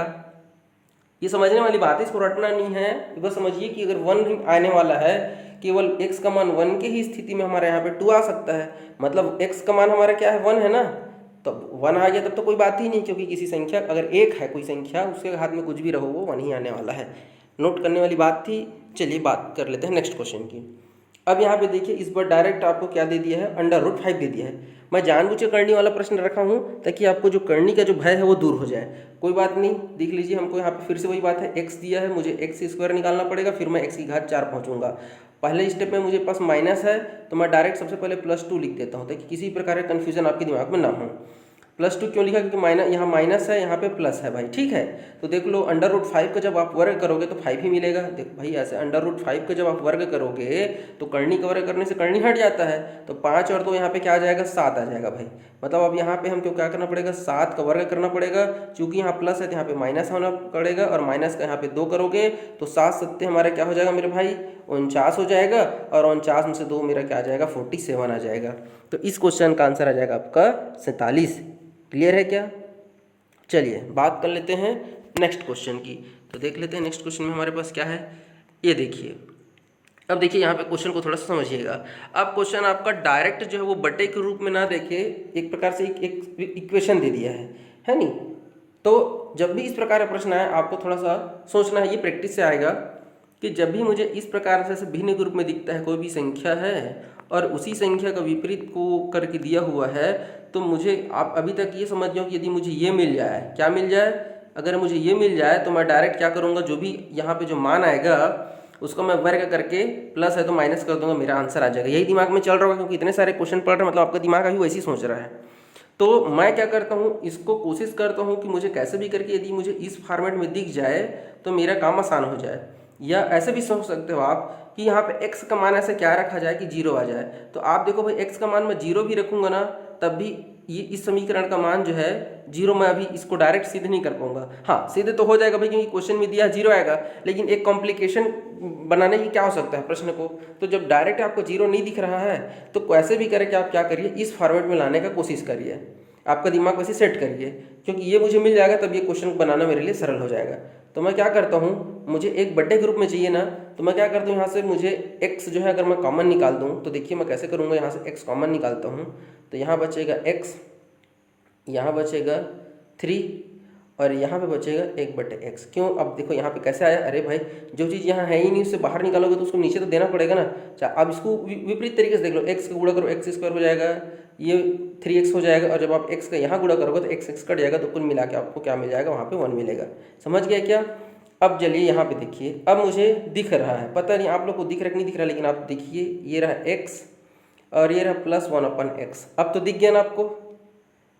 ये समझने वाली बात है, इसको रटना नहीं है। बस समझिए कि अगर 1 आने वाला है, केवल x का मान 1 के ही स्थिति में हमारे यहाँ पे 2 आ सकता है, मतलब x का मान हमारा क्या है, 1 है ना, तब 1 आ गया तब तो कोई बात ही नहीं, क्योंकि किसी संख्या अगर एक है कोई संख्या, उसके हाथ में कुछ भी रहो वो 1 ही आने वाला है। नोट करने वाली बात थी। चलिए बात कर लेते हैं नेक्स्ट क्वेश्चन की। अब यहाँ पे देखिए, इस बार डायरेक्ट आपको क्या दे दिया है, √5 दे दिया है। मैं जानबूझ के करनी वाला प्रश्न रखा हूँ ताकि आपको जो करनी का जो भय है वो दूर हो जाए। कोई बात नहीं, देख लीजिए, हमको यहाँ पे फिर से वही बात है, x दिया है, मुझे x² निकालना पड़ेगा, फिर मैं x की घात 4 पहुँचूंगा। पहले स्टेप में मुझे पास माइनस है, तो मैं डायरेक्ट सबसे पहले +2 लिख देता हूँ ताकि किसी प्रकार का कन्फ्यूजन आपके दिमाग में ना हो। +2 क्यों लिखा, क्योंकि यहाँ माइनस है, यहाँ पे प्लस है भाई, ठीक है। तो देख लो, √5 का जब आप वर्ग करोगे तो 5 ही मिलेगा। देखो भाई, ऐसे √5 का जब आप वर्ग करोगे तो करनी का वर्ग करने से करनी हट जाता है, तो 5 और 2 यहाँ पे क्या आ जाएगा, 7 आ जाएगा भाई। मतलब अब यहाँ पे हमको क्या करना पड़ेगा, 7 का वर्ग करना पड़ेगा। चूंकि यहाँ प्लस है तो यहाँ पे माइनस होना पड़ेगा, और माइनस का यहाँ पे 2 करोगे तो 7 7 हमारा क्या हो जाएगा मेरे भाई, 49 हो जाएगा, और 49 में से 2 मेरा क्या आ जाएगा, 47 आ जाएगा। तो इस क्वेश्चन का आंसर आ जाएगा आपका 47। क्लियर है क्या? चलिए बात कर लेते हैं नेक्स्ट क्वेश्चन की। तो देख लेते हैं नेक्स्ट क्वेश्चन में हमारे पास क्या है, ये देखिए। अब देखिए यहाँ पे क्वेश्चन को थोड़ा सा समझिएगा। अब क्वेश्चन आपका डायरेक्ट जो है वो बटे के रूप में ना देखे, एक प्रकार से एक इक्वेशन दे दिया है नहीं। तो जब भी इस प्रकार का प्रश्न आए, आपको थोड़ा सा सोचना है, ये प्रैक्टिस से आएगा कि जब भी मुझे इस प्रकार से भिन्न ग्रुप में दिखता है कोई भी संख्या है और उसी संख्या का विपरीत को करके दिया हुआ है, तो मुझे आप अभी तक ये समझ जाओ कि यदि मुझे ये मिल जाए, क्या मिल जाए, अगर मुझे ये मिल जाए तो मैं डायरेक्ट क्या करूँगा, जो भी यहाँ पे जो मान आएगा उसको मैं वर्ग करके, प्लस है तो माइनस कर दूंगा, मेरा आंसर आ जाएगा। यही दिमाग में चल रहा होगा क्योंकि इतने सारे क्वेश्चन पढ़ रहे हैं, मतलब आपका दिमाग अभी वैसे ही सोच रहा है। तो मैं क्या करता हूँ, इसको कोशिश करता हूँ कि मुझे कैसे भी करके यदि मुझे इस फॉर्मेट में दिख जाए तो मेरा काम आसान हो जाए। या ऐसे भी सोच सकते हो आप कि यहाँ पे x का मान ऐसे क्या रखा जाए कि 0 आ जाए। तो आप देखो भाई, x का मान मैं 0 भी रखूँगा ना, तब भी ये इस समीकरण का मान जो है 0, मैं अभी इसको डायरेक्ट सिद्ध नहीं कर पाऊंगा। हाँ, सिद्ध तो हो जाएगा भाई, क्योंकि क्वेश्चन में दिया 0 आएगा, लेकिन एक कॉम्प्लिकेशन बनाने की क्या हो सकता है प्रश्न को। तो जब डायरेक्ट आपको 0 नहीं दिख रहा है तो कैसे भी करके आप क्या करिए, इस फॉर्मेट में लाने का कोशिश करिए, आपका दिमाग वैसे सेट करिए, क्योंकि ये मुझे मिल जाएगा तब ये क्वेश्चन बनाना मेरे लिए सरल हो जाएगा। तो मैं क्या करता हूँ, मुझे एक बड़े ग्रुप में चाहिए ना, तो मैं क्या करता हूँ, यहाँ से मुझे x जो है अगर मैं कॉमन निकाल दूँ, तो देखिए मैं कैसे करूँगा, यहाँ से x कॉमन निकालता हूँ तो यहाँ बचेगा x, यहाँ बचेगा 3, और यहाँ पे बचेगा 1/x। क्यों, अब देखो यहाँ पे कैसे आया, अरे भाई जो चीज़ यहाँ है ही नहीं उससे बाहर निकालोगे तो उसको नीचे तो देना पड़ेगा ना। अच्छा, अब इसको विपरीत तरीके से देख लो, x का गुणा करो x² हो जाएगा, ये 3x हो जाएगा, और जब आप x का यहाँ गुणा करोगे तो x कट जाएगा, तो कुल मिला के आपको क्या मिल जाएगा, वहाँ पे 1 मिलेगा। समझ गया क्या? अब चलिए यहाँ पे देखिए, अब मुझे दिख रहा है, पता नहीं आप लोग को दिख रहा है कि नहीं दिख रहा, लेकिन आप देखिए ये रहा x और ये रहा +1/x। अब तो दिख गया ना आपको,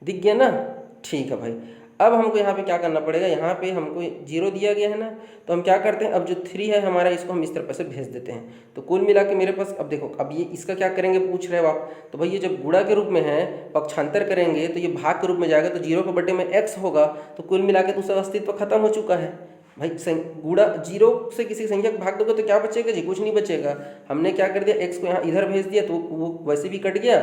दिख गया ना, ठीक है भाई। अब हमको यहाँ पे क्या करना पड़ेगा, यहाँ पे हमको 0 दिया गया है ना, तो हम क्या करते हैं, अब जो 3 है हमारा, इसको हम इस तरफ से भेज देते हैं। तो कुल मिला के मेरे पास, अब देखो, अब ये इसका क्या करेंगे पूछ रहे हो आप, तो भाई ये जब गुणा के रूप में है, पक्षांतर करेंगे तो ये भाग के रूप में जाएगा, तो 0 के बटे में x होगा, तो कुल मिला के तो उसका अस्तित्व खत्म हो चुका है भाई। गुणा 0 से किसी संख्या को भाग दोगे तो क्या बचेगा जी, कुछ नहीं बचेगा। हमने क्या कर दिया, x को यहाँ इधर भेज दिया तो वो वैसे भी कट गया।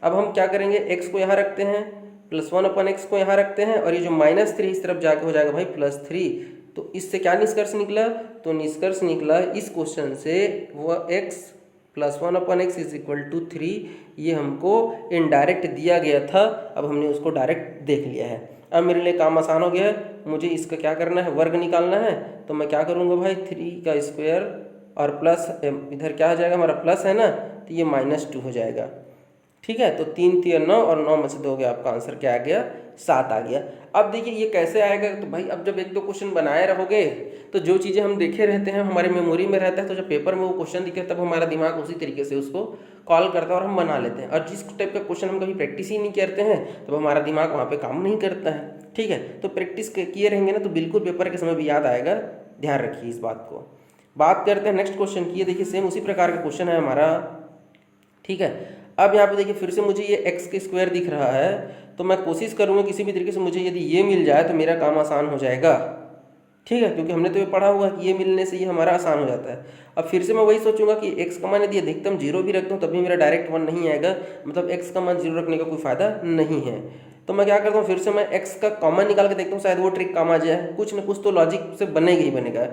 अब हम क्या करेंगे, x को यहाँ रखते हैं, +1/x को यहाँ रखते हैं, और ये जो -3 इस तरफ जाके हो जाएगा भाई +3। तो इससे क्या निष्कर्ष निकला, तो निष्कर्ष निकला इस क्वेश्चन से वो x +1/x = 3, ये हमको इनडायरेक्ट दिया गया था, अब हमने उसको डायरेक्ट देख लिया है। अब मेरे लिए काम आसान हो गया है, मुझे इसका क्या करना है, वर्ग निकालना है। तो मैं क्या करूँगा भाई, 3 का स्क्वायर और प्लस, इधर क्या आ जाएगा हमारा प्लस है ना, तो ये -2 हो जाएगा, ठीक है। तो 3 3 9 और 9 में से 2 गया, आपका आंसर क्या आ गया, 7 आ गया। अब देखिए ये कैसे आएगा, तो भाई अब जब 1-2 क्वेश्चन बनाए रहोगे तो जो चीज़ें हम देखे रहते हैं हमारे मेमोरी में रहता है, तो जब पेपर में वो क्वेश्चन दिखे तब हमारा दिमाग उसी तरीके से उसको कॉल करता है और हम बना लेते हैं। और जिस टाइप का क्वेश्चन हम कभी प्रैक्टिस ही नहीं करते हैं तब हमारा दिमाग वहाँ पर काम नहीं करता है, ठीक है। तो प्रैक्टिस किए रहेंगे ना तो बिल्कुल पेपर के समय भी याद आएगा, ध्यान रखिए इस बात को। बात करते हैं नेक्स्ट क्वेश्चन की। ये देखिए सेम उसी प्रकार का क्वेश्चन है हमारा, ठीक है। अब यहाँ पे देखिए फिर से मुझे ये एक्स के स्क्वायर दिख रहा है, तो मैं कोशिश करूँगा किसी भी तरीके से मुझे यदि ये मिल जाए तो मेरा काम आसान हो जाएगा। ठीक है, क्योंकि हमने तो ये पढ़ा हुआ है कि ये मिलने से ये हमारा आसान हो जाता है। अब फिर से मैं वही सोचूंगा कि एक्स का मान यदि अधिकतम 0 भी रख दूँ तब भी मेरा डायरेक्ट 1 नहीं आएगा, मतलब एक्स का मान 0 रखने का कोई फ़ायदा नहीं है। तो मैं क्या करता हूँ, फिर से मैं एक्स का कॉमन निकाल के देखता हूँ, शायद वो ट्रिक काम आ जाए। कुछ ना कुछ तो लॉजिक से बनेगा ही बनेगा।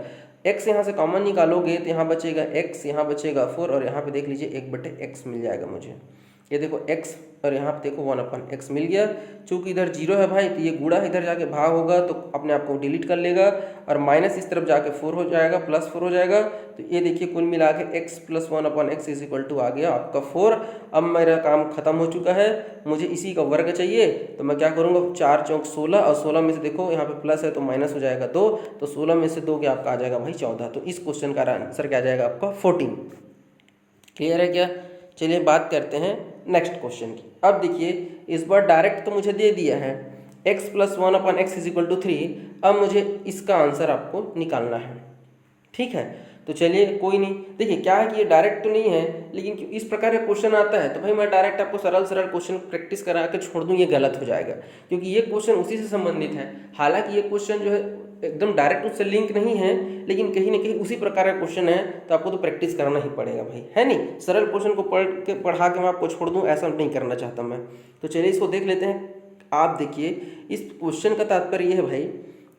एक्स यहाँ से कॉमन निकालोगे तो यहाँ बचेगा एक्स, यहाँ बचेगा 4 और यहाँ पे देख लीजिए 1/x मिल जाएगा मुझे। ये देखो x और यहाँ पे देखो 1/x मिल गया। चूंकि इधर 0 है भाई तो ये गुणा इधर जाके भाग होगा तो अपने आप को डिलीट कर लेगा, और माइनस इस तरफ जाके 4 हो जाएगा, +4 हो जाएगा। तो ये देखिए कुल मिला के x + 1/x = आ गया आपका 4। अब मेरा काम खत्म हो चुका है, मुझे इसी का वर्ग चाहिए। तो मैं क्या करूँगा, 4 चौक 16 और 16 में से देखो यहाँ पे प्लस है तो माइनस हो जाएगा 2, तो 16 में से 2 के आपका आ जाएगा भाई 14। तो इस क्वेश्चन का आंसर क्या आ जाएगा आपका 14। क्लियर है क्या? चलिए बात करते हैं नेक्स्ट क्वेश्चन की। अब देखिए इस बार डायरेक्ट तो मुझे दे दिया है x + 1/x = 3। अब मुझे इसका आंसर आपको निकालना है। ठीक है, तो चलिए कोई नहीं। देखिए क्या है कि ये डायरेक्ट तो नहीं है, लेकिन इस प्रकार का क्वेश्चन आता है तो भाई मैं डायरेक्ट आपको सरल क्वेश्चन प्रैक्टिस करा के छोड़ दूँ, ये गलत हो जाएगा, क्योंकि ये क्वेश्चन उसी से संबंधित है। हालांकि ये क्वेश्चन जो है एकदम डायरेक्ट उससे लिंक नहीं है, लेकिन कहीं ना कहीं उसी प्रकार का क्वेश्चन है, तो आपको तो प्रैक्टिस करना ही पड़ेगा भाई, है नहीं। सरल क्वेश्चन को पढ़ा के मैं आपको छोड़ दूँ, ऐसा नहीं करना चाहता मैं। तो चलिए इसको देख लेते हैं। आप देखिए इस क्वेश्चन का तात्पर्य यह है भाई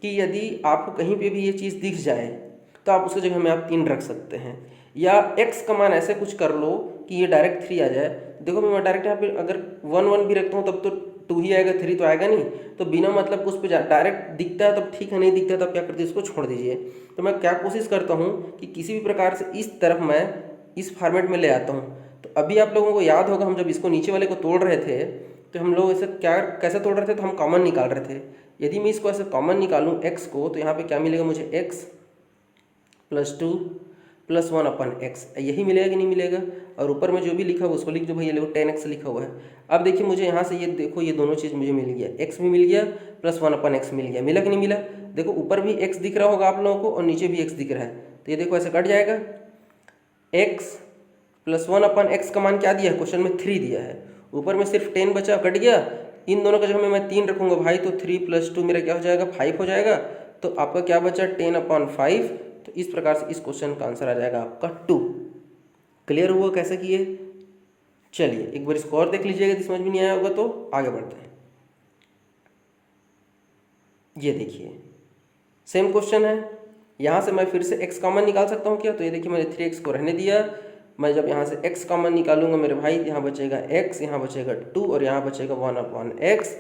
कि यदि आपको कहीं पे भी ये चीज़ दिख जाए तो आप उसकी जगह में आप 3 रख सकते हैं, या x का मान ऐसे कुछ कर लो कि ये डायरेक्ट 3 आ जाए। देखो मैं डायरेक्ट यहाँ पे अगर 1 भी रखता हूँ तब तो 2 ही आएगा, 3 तो आएगा नहीं। तो बिना मतलब को उस पर डायरेक्ट दिखता है तब ठीक है, नहीं दिखता तब क्या करते हैं, इसको छोड़ दीजिए। तो मैं क्या कोशिश करता हूँ कि किसी भी प्रकार से इस तरफ मैं इस फॉर्मेट में ले आता हूँ। तो अभी आप लोगों को याद होगा हम जब इसको नीचे वाले को तोड़ रहे थे तो हम लोग ऐसे कैसे तोड़ रहे थे, तो हम कॉमन निकाल रहे थे। यदि मैं इसको ऐसे कॉमन निकालूँ x को, तो यहाँ पे क्या मिलेगा मुझे, x + 2 + 1/x, यही मिलेगा कि नहीं मिलेगा। और ऊपर में जो भी लिखा हुआ उसको लिख दो भैया, देखो 10x लिखा हुआ है। अब देखिए मुझे यहाँ से ये देखो ये दोनों चीज़ मुझे मिल गया, x भी मिल गया + 1/x मिल गया। मिला कि नहीं मिला? देखो ऊपर भी x दिख रहा होगा आप लोगों को और नीचे भी x दिख रहा है, तो ये देखो ऐसे कट जाएगा। x + 1/x का मान क्या दिया है, क्वेश्चन में 3 दिया है। ऊपर में सिर्फ 10 बचा, कट गया। इन दोनों का जगह में मैं 3 रखूँगा भाई, तो 3 + 2 मेरा क्या हो जाएगा, 5 हो जाएगा। तो आपका क्या बचा, 10/5। तो इस प्रकार से इस क्वेश्चन का आंसर आ जाएगा आपका 2। क्लियर हुआ कैसे किए? चलिए एक बार इसको और देख लीजिएगा, यदि समझ में नहीं आया होगा तो आगे बढ़ते हैं। ये देखिए सेम क्वेश्चन है, यहाँ से मैं फिर से x कॉमन निकाल सकता हूँ क्या? तो ये देखिए मैंने 3x को रहने दिया। मैं जब यहाँ से x कॉमन निकालूंगा मेरे भाई, यहाँ बचेगा x, यहाँ बचेगा 2 और यहाँ बचेगा 1/x।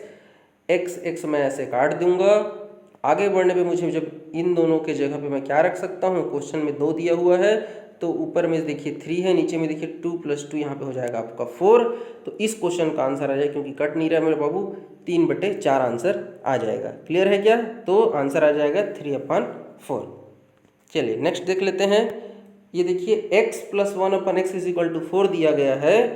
x मैं ऐसे काट दूंगा। आगे बढ़ने पे मुझे जब इन दोनों के जगह पे मैं क्या रख सकता हूँ, क्वेश्चन में 2 दिया हुआ है, तो ऊपर में देखिए 3 है, नीचे में देखिए 2 + 2 यहाँ पे हो जाएगा आपका 4। तो इस क्वेश्चन का आंसर आ जाएगा, क्योंकि कट नहीं रहा मेरे बाबू, 3/4 आंसर आ जाएगा। क्लियर है क्या? तो आंसर आ जाएगा 3/4। चलिए नेक्स्ट देख लेते हैं। ये देखिए x + 1/x = 4 दिया गया है,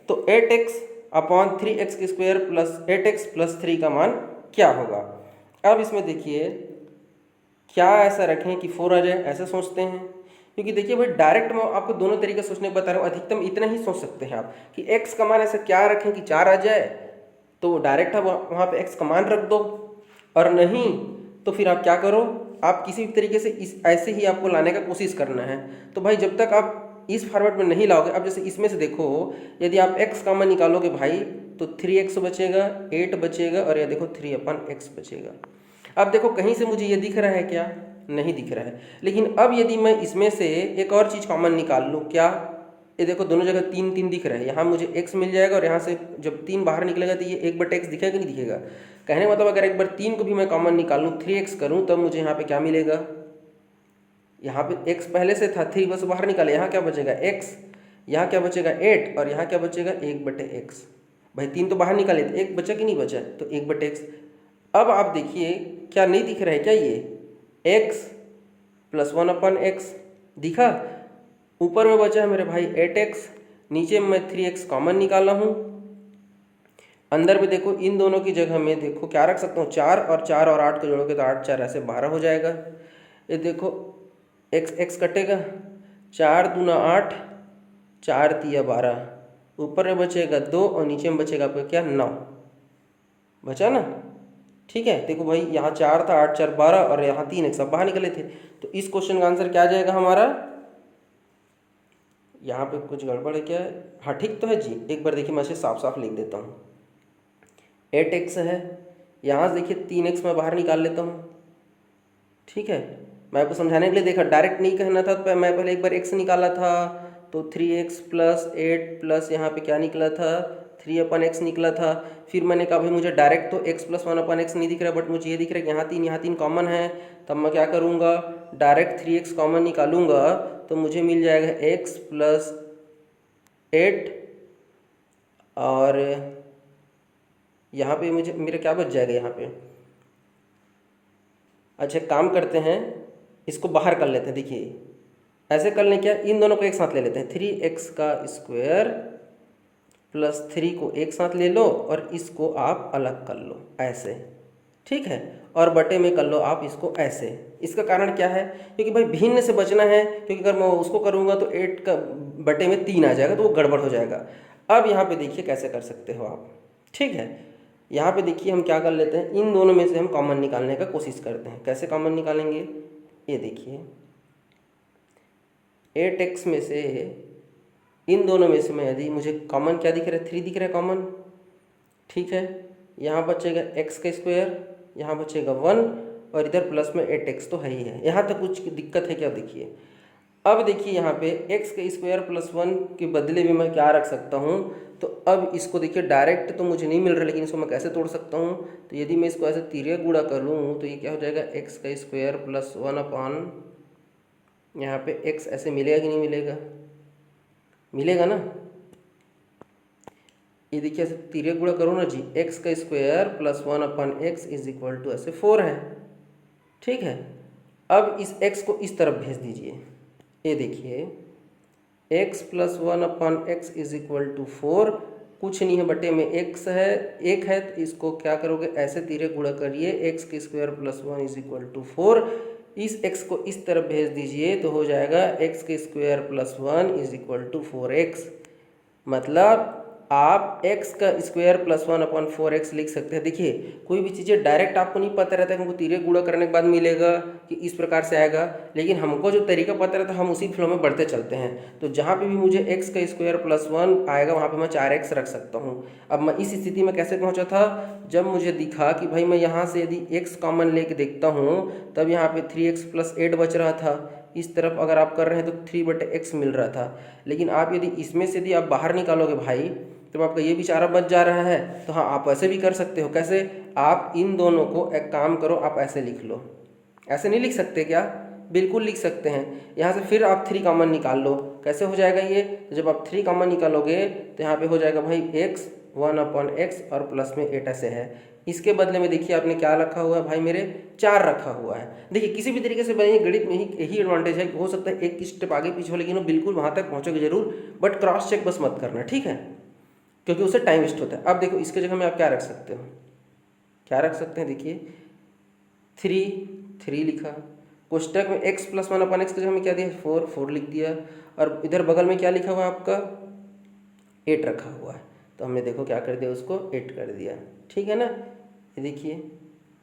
तो 8x/3x² + 8x + 3 का मान क्या होगा। अब इसमें देखिए क्या ऐसा रखें कि 4 आ जाए, ऐसा सोचते हैं। क्योंकि देखिए भाई डायरेक्ट मैं आपको दोनों तरीके सोचने बता रहा हूँ, अधिकतम इतना ही सोच सकते हैं आप कि x का मान ऐसा क्या रखें कि 4 आ जाए, तो डायरेक्ट आप वहाँ पे x का मान रख दो। और नहीं तो फिर आप क्या करो, आप किसी भी तरीके से इस ऐसे ही आपको लाने का कोशिश करना है। तो भाई जब तक आप इस फॉर्मेट में नहीं लाओगे, अब जैसे इसमें से देखो यदि आप x कॉमन निकालोगे भाई तो 3x बचेगा, 8 बचेगा और ये देखो 3/x बचेगा। अब देखो कहीं से मुझे ये दिख रहा है क्या, नहीं दिख रहा है। लेकिन अब यदि मैं इसमें से एक और चीज़ कॉमन निकाल लूँ, क्या, ये देखो दोनों जगह 3 दिख रहा है, यहाँ मुझे x मिल जाएगा और यहाँ से जब 3 बाहर निकलेगा तो ये 1/x दिखेगा कि नहीं दिखेगा। कहने का मतलब अगर एक बार 3 को भी मैं कॉमन निकालूँ, 3x करूँ, तब मुझे यहाँ पे क्या मिलेगा, यहाँ पे x पहले से था, 3 बस बाहर निकाले, यहाँ क्या बचेगा x, यहाँ क्या बचेगा 8 और यहाँ क्या बचेगा 1/x। भाई 3 तो बाहर निकाले थे, 1 बचा कि नहीं बचा, तो 1/x। अब आप देखिए क्या नहीं दिख रहा है क्या, ये x + 1/x दिखा, ऊपर में बचा है मेरे भाई 8x, नीचे में मैं 3x कॉमन निकाला हूँ। अंदर में देखो इन दोनों की जगह में देखो क्या रख सकता हूँ, 4 और 8 को जोड़ोगे तो 8 4 ऐसे 12 हो जाएगा। ये देखो x कटेगा, 4 दूना 8, 4 तिया 12, ऊपर में बचेगा 2 और नीचे में बचेगा आपका क्या 9 बचा ना। ठीक है, देखो भाई यहाँ 4 था, 8 4 12 और यहाँ 3 एक सब बाहर निकले थे। तो इस क्वेश्चन का आंसर क्या आ जाएगा हमारा, यहाँ पे कुछ गड़बड़ है क्या है, हाँ ठीक तो है जी। एक बार देखिए मैं इसे साफ साफ लिख देता हूँ। 8x है, यहाँ से देखिए 3x मैं बाहर निकाल लेता हूँ। ठीक है, मैं आपको समझाने के लिए देखा, डायरेक्ट नहीं कहना था तो मैं पहले एक बार x निकाला था तो 3x प्लस 8 प्लस यहाँ पे क्या निकला था 3/x निकला था। फिर मैंने कहा भाई मुझे डायरेक्ट तो x प्लस 1/x नहीं दिख रहा, बट मुझे ये दिख रहा है कि यहाँ 3 कॉमन है। तब मैं क्या करूँगा, डायरेक्ट 3x कॉमन निकालूंगा तो मुझे मिल जाएगा x प्लस 8 और यहाँ पे मुझे मेरा क्या बच जाएगा यहाँ पे। अच्छा काम करते हैं, इसको बाहर कर लेते हैं। देखिए ऐसे कर लें क्या, इन दोनों को एक साथ ले लेते हैं, 3x का स्क्वायर प्लस 3 को एक साथ ले लो और इसको आप अलग कर लो ऐसे। ठीक है, और बटे में कर लो आप इसको ऐसे। इसका कारण क्या है, क्योंकि भाई भिन्न से बचना है, क्योंकि अगर मैं उसको करूँगा तो 8 का बटे में 3 आ जाएगा तो वो गड़बड़ हो जाएगा। अब यहाँ पे देखिए कैसे कर सकते हो आप। ठीक है, यहाँ पे देखिए हम क्या कर लेते हैं, इन दोनों में से हम कॉमन निकालने का कोशिश करते हैं। कैसे कॉमन निकालेंगे, ये देखिए 8x में से इन दोनों में से मैं यदि मुझे कॉमन क्या दिख रहा है 3 दिख रहा है कॉमन। ठीक है, यहाँ बचेगा x का स्क्वायर, यहाँ बचेगा 1 और इधर प्लस में 8x तो है ही है। यहाँ तक कुछ दिक्कत है क्या, देखिए अब देखिए यहाँ पे x का स्क्वायर प्लस 1 के बदले में मैं क्या रख सकता हूँ। तो अब इसको देखिए डायरेक्ट तो मुझे नहीं मिल रहा, लेकिन इसको मैं कैसे तोड़ सकता हूँ। तो यदि मैं इसको ऐसे तिर्यक गुणा कर लूँ तो ये क्या हो जाएगा, x का स्क्वायर प्लस 1/, यहाँ पे x ऐसे मिलेगा कि नहीं मिलेगा, मिलेगा ना। ये देखिए ऐसे तिर्यक गुणा करो ना जी, x का square plus 1/x is equal to ऐसे 4 है। ठीक है, अब इस x को इस तरफ भेज दीजिए। ये देखिए x plus 1/x is equal to 4, कुछ नहीं है बटे में x है, 1 है, तो इसको क्या करोगे ऐसे तिर्यक गुणा करिए, x के square plus 1 is equal to 4। इस x को इस तरफ भेज दीजिए तो हो जाएगा x के square plus 1 is equal to 4x। मतलब आप x का स्क्वायर प्लस 1/4x लिख सकते हैं। देखिए कोई भी चीज़ें डायरेक्ट आपको नहीं पता रहता है, हमको तिर्यक गुणा करने के बाद मिलेगा कि इस प्रकार से आएगा, लेकिन हमको जो तरीका पता रहता है हम उसी फ्लो में बढ़ते चलते हैं। तो जहाँ पे भी मुझे x का स्क्वायर प्लस 1 आएगा वहाँ पे मैं 4x रख सकता हूँ। अब मैं इस स्थिति में कैसे पहुँचा था, जब मुझे दिखा कि भाई मैं यहाँ से यदि x कॉमन लेके देखता हूँ तब यहाँ पे 3x प्लस 8 बच रहा था। इस तरफ अगर आप कर रहे हैं तो 3/x मिल रहा था, लेकिन आप यदि इसमें से यदि आप बाहर निकालोगे भाई तो आपका ये बेचारा बच जा रहा है। तो हाँ आप ऐसे भी कर सकते हो। कैसे, आप इन दोनों को एक काम करो, आप ऐसे लिख लो। ऐसे नहीं लिख सकते क्या, बिल्कुल लिख सकते हैं। यहाँ से फिर आप 3 कॉमन निकाल लो। कैसे हो जाएगा ये, तो जब आप 3 कॉमन निकालोगे तो यहाँ पे हो जाएगा भाई x 1/x और प्लस में 8 ऐसे है। इसके बदले में देखिए आपने क्या रखा हुआ है भाई, मेरे 4 रखा हुआ है। देखिए किसी भी तरीके से बने गणित में यही एडवांटेज है, हो सकता है एक स्टेप आगे पीछे हो, लेकिन वो बिल्कुल वहाँ तक पहुँचोगे जरूर, बट क्रॉस चेक बस मत करना। ठीक है, क्योंकि उससे टाइम वेस्ट होता है। अब देखो इसके जगह में आप क्या रख सकते हो, क्या रख सकते हैं, देखिए 3 लिखा, कोष्टक में x प्लस 1/x की जगह में क्या दिया 4 लिख दिया, और इधर बगल में क्या लिखा हुआ है आपका 8 रखा हुआ है। तो हमने देखो क्या कर दिया, उसको 8 कर दिया। ठीक है ना, ये देखिए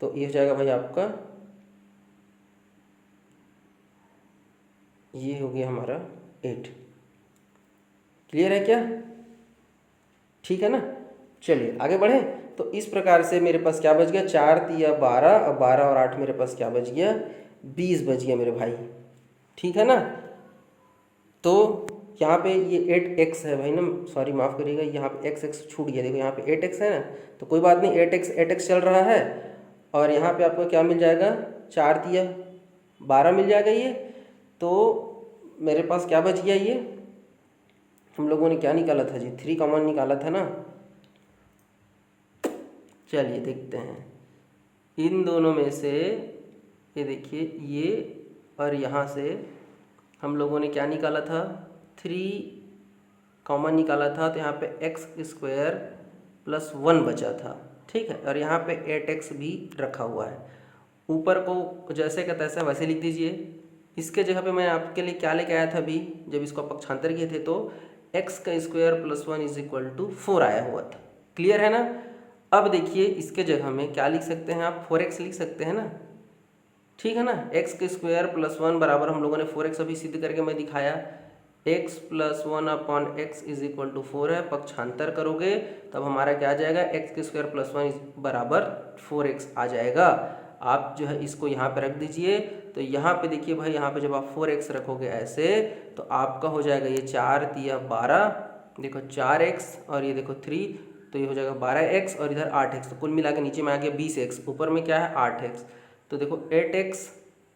तो ये हो जाएगा भाई आपका, ये हो गया हमारा 8। क्लियर है क्या, ठीक है ना। चलिए आगे बढ़े। तो इस प्रकार से मेरे पास क्या बच गया, 4 तिया 12 और 12 और 8 मेरे पास क्या बच गया 20 बच गया मेरे भाई। ठीक है ना, तो यहाँ पे ये 8x है भाई ना, सॉरी माफ़ करिएगा, यहाँ पे x छूट गया। देखो यहाँ पे 8x है ना, तो कोई बात नहीं, 8x चल रहा है। और यहाँ पे आपको क्या मिल जाएगा, 4 तिया 12 मिल जाएगा ये। तो मेरे पास क्या बच गया, ये हम लोगों ने क्या निकाला था जी, 3 कॉमन निकाला था ना। चलिए देखते हैं, इन दोनों में से ये देखिए ये और यहाँ से हम लोगों ने क्या निकाला था, 3 कॉमन निकाला था। तो यहाँ पे x स्क्वायर प्लस 1 बचा था। ठीक है, और यहाँ पे 8x भी रखा हुआ है। ऊपर को जैसे का तैसा वैसे लिख दीजिए। इसके जगह पे मैं आपके लिए क्या लेके आया था अभी, जब इसको पक्षांतर किए थे, तो एक्स का square plus 1 is equal to 4 आया हुआ था। क्लियर है ना। अब देखिए इसके जगह में क्या लिख सकते हैं आप, 4x लिख सकते हैं ना, ठीक है ना। एक्स के स्क्वायर प्लस 1 बराबर हम लोगों ने 4x अभी सिद्ध करके मैं दिखाया, x plus 1 upon x is equal to 4 है। पक्षांतर करोगे तब हमारा क्या आ जाएगा, एक्स के स्क्वायर प्लस 1 बराबर 4x आ जाएगा। आप जो है इसको यहाँ पे रख दीजिए, तो यहाँ पे देखिए भाई, यहाँ पे जब आप 4x रखोगे ऐसे तो आपका हो जाएगा ये 4 तिया 12, देखो 4x और ये देखो 3, तो ये हो जाएगा 12x और इधर 8x, तो कुल मिला के नीचे में आ गया 20x, ऊपर में क्या है 8x, तो देखो 8x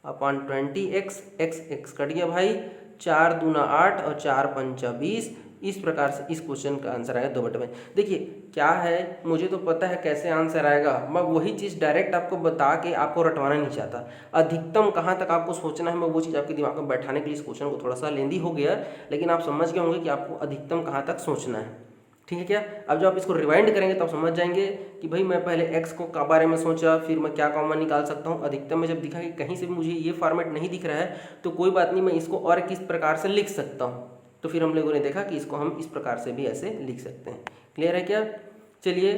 upon 20x, x cut गया भाई, 4 दूना 8 और 4 पंचा 20। इस प्रकार से इस क्वेश्चन का आंसर आएगा 2/में। देखिए क्या है, मुझे तो पता है कैसे आंसर आएगा, मैं वही चीज़ डायरेक्ट आपको बता के आपको रटवाना नहीं चाहता। अधिकतम कहाँ तक आपको सोचना है, मैं वो चीज़ आपके दिमाग में बैठाने के लिए इस क्वेश्चन को थोड़ा सा लेंदी हो गया, लेकिन आप समझ गए होंगे कि आपको अधिकतम कहाँ तक सोचना है, ठीक है क्या। अब जब आप इसको रिवाइंड करेंगे तब समझ जाएंगे कि भाई मैं पहले x को का बारे में सोचा, फिर मैं क्या कॉमन निकाल सकता हूँ। अधिकतम में जब दिखा कि कहीं से भी मुझे ये फॉर्मेट नहीं दिख रहा है तो कोई बात नहीं, मैं इसको और किस प्रकार से लिख सकता हूँ, तो फिर हम लोगों ने देखा कि इसको हम इस प्रकार से भी ऐसे लिख सकते हैं। क्लियर है क्या। चलिए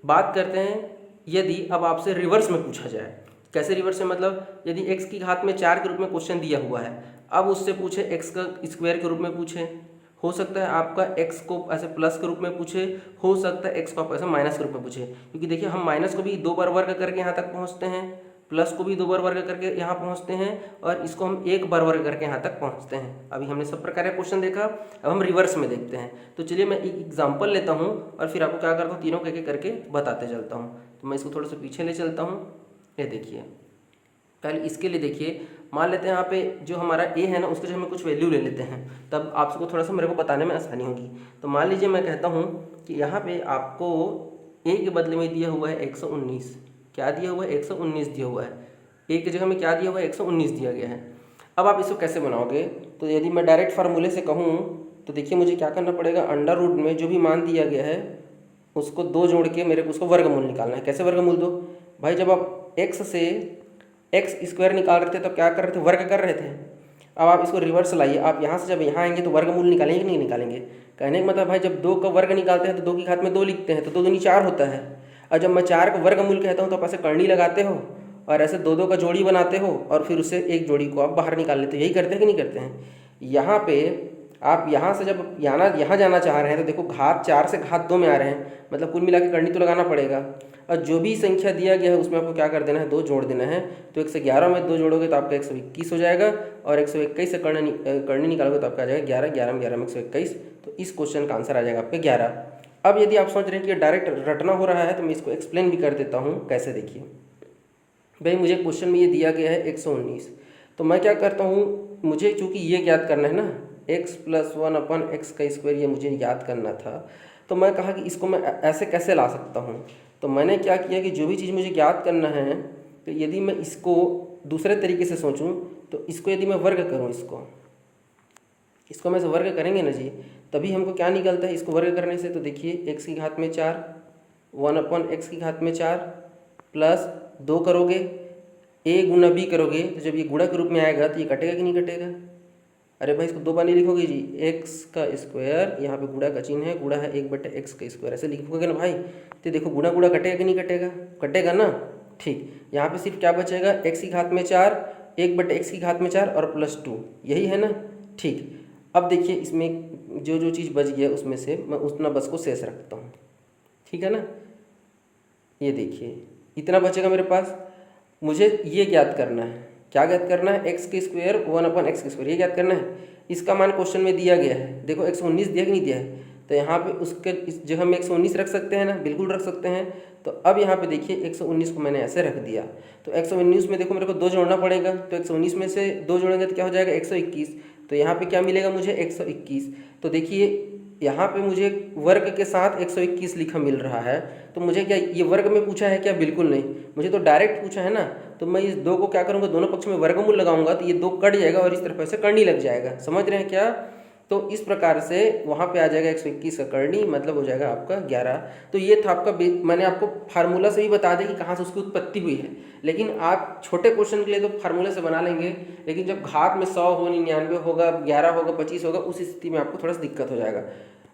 बात करते हैं, यदि अब आपसे रिवर्स में पूछा जाए, कैसे रिवर्स में, मतलब यदि x की घात में 4 के रूप में क्वेश्चन दिया हुआ है, अब उससे पूछे x का स्क्वायर के रूप में पूछे, हो सकता है आपका x को ऐसे प्लस के रूप में पूछे, हो सकता है x को आप ऐसे माइनस के रूप में पूछे, क्योंकि देखिए हम माइनस को भी 2 बार वर्ग करके यहाँ तक पहुँचते हैं, प्लस को भी 2 बार वर्ग करके यहाँ पहुँचते हैं, और इसको हम 1 बार वर्ग करके यहाँ तक पहुँचते हैं। अभी हमने सब प्रकार का क्वेश्चन देखा, अब हम रिवर्स में देखते हैं। तो चलिए मैं एक एग्जाम्पल लेता हूँ और फिर आपको क्या करता हूँ, तीनों एक करके बताते चलता हूँ। तो मैं इसको थोड़ा सा पीछे ले चलता हूँ। ये देखिए पहले इसके लिए देखिए, मान लेते हैं यहाँ पे जो हमारा a है ना, उसके जो हमें कुछ वैल्यू ले लेते हैं, तब आपको थोड़ा सा मेरे को बताने में आसानी होगी। तो मान लीजिए मैं कहता हूँ कि यहाँ पे आपको a के बदले में दिया हुआ है 119, क्या दिया हुआ है 119 दिया हुआ है, a की जगह में क्या दिया हुआ है 119 दिया गया है। अब आप इसको कैसे बनाओगे, तो यदि मैं डायरेक्ट फार्मूले से कहूँ तो देखिए मुझे क्या करना पड़ेगा, अंडर रूट में जो भी मान दिया गया है उसको 2 जोड़ के मेरे को उसको वर्गमूल निकालना है। कैसे वर्गमूल दो भाई, जब आप x से एक्स स्क्वायर निकाल रहे थे तब क्या कर रहे थे, वर्ग कर रहे थे। अब आप इसको रिवर्स लाइए, आप यहाँ से जब यहाँ आएंगे तो वर्गमूल निकालेंगे कि नहीं निकालेंगे। कहने का मतलब भाई जब 2 का वर्ग निकालते हैं तो 2 की घात में 2 लिखते हैं, तो 2 दूनी 4 होता है। और जब मैं 4 का वर्गमूल कहता हूँ तो आप ऐसे करनी लगाते हो और ऐसे 2 का जोड़ी बनाते हो और फिर उससे एक जोड़ी को आप बाहर निकाल लेते हो। यही करते हैं कि नहीं करते हैं। यहाँ पे आप यहाँ से जब यहाँ जाना चाह रहे हैं तो देखो घात 4 से घात 2 में आ रहे हैं, मतलब कुल मिला के करनी तो लगाना पड़ेगा। और जो भी संख्या दिया गया है उसमें आपको क्या कर देना है, 2 जोड़ देना है। तो 111 में 2 जोड़ोगे तो आपका 121 हो जाएगा, और 121 से करनी निकालोगे तो आपका आ जाएगा 11, 11 में 11 में 121। तो इस क्वेश्चन का आंसर आ जाएगा आपका 11। अब यदि आप सोच रहे हैं कि डायरेक्ट रटना हो रहा है तो मैं इसको एक्सप्लेन भी कर देता हूँ। कैसे, देखिए भाई मुझे क्वेश्चन में ये दिया गया है 119, तो मैं क्या करता हूँ, मुझे चूँकि ये ज्ञात करना है ना, x प्लस 1 अपॉन एक्स का स्क्वायर, ये मुझे याद करना था। तो मैं कहा कि इसको मैं ऐसे कैसे ला सकता हूँ। तो मैंने क्या किया कि जो भी चीज़ मुझे ज्ञात करना है, तो यदि मैं इसको दूसरे तरीके से सोचूं तो इसको यदि मैं वर्ग करूं, इसको मैं से वर्ग करेंगे ना जी, तभी हमको क्या निकलता है इसको वर्ग करने से। तो देखिए x की घात में 4, 1 अपॉन एक्स की घात में 4 प्लस 2 करोगे, a गुना b करोगे, तो जब ये गुणा के रूप में आएगा तो ये कटेगा कि नहीं कटेगा। अरे भाई इसको 2 बार नहीं लिखोगे जी, x का स्क्वायर, यहाँ पे गुणा का चिन्ह है, गुणा है 1/x का स्क्वायर, ऐसे लिखोगे ना भाई। तो देखो गुणा गुणा कटेगा कि नहीं कटेगा, कटेगा ना। ठीक, यहाँ पे सिर्फ क्या बचेगा, x की घात में 4, 1/x की घात में 4 और प्लस 2, यही है ना। ठीक, अब देखिए इसमें जो जो चीज़ बच गया उसमें से मैं उतना बस को शेष रखता हूँ, ठीक है ना। ये देखिए इतना बचेगा मेरे पास, मुझे ये ज्ञात करना है। क्या ज्ञात करना है, एक्स के स्क्वायर 1 अपॉन एक्स के स्क्वायर, ये ज्ञात करना है। इसका मान क्वेश्चन में दिया गया है, देखो 119 दिया कि नहीं दिया है, तो यहाँ पे उसके इस जगह में 119 रख सकते हैं ना, बिल्कुल रख सकते हैं। तो अब यहाँ पे देखिए 119 को मैंने ऐसे रख दिया, तो 119 में देखो मेरे को 2 जोड़ना पड़ेगा, तो 119 में से 2 जोड़ेंगे तो क्या हो जाएगा 121। तो यहाँ पे क्या मिलेगा मुझे 121। तो देखिए यहाँ पे मुझे वर्ग के साथ 121 लिखा मिल रहा है, तो मुझे क्या ये वर्ग में पूछा है क्या, बिल्कुल नहीं, मुझे तो डायरेक्ट पूछा है ना। तो मैं इस 2 को क्या करूँगा, दोनों पक्ष में वर्गमूल लगाऊंगा तो ये 2 कट जाएगा और इस तरफ ऐसे करनी लग जाएगा, समझ रहे हैं क्या। तो इस प्रकार से वहाँ पे आ जाएगा 121 का करनी, मतलब हो जाएगा आपका 11। तो ये था आपका, मैंने आपको फार्मूला से ही बता दिया कि कहाँ से उसकी उत्पत्ति हुई है, लेकिन आप छोटे क्वेश्चन के लिए तो फार्मूले से बना लेंगे, लेकिन जब घात में 100 हो, 99 होगा, 11 होगा, 25 होगा, उस स्थिति में आपको थोड़ा सा दिक्कत हो जाएगा।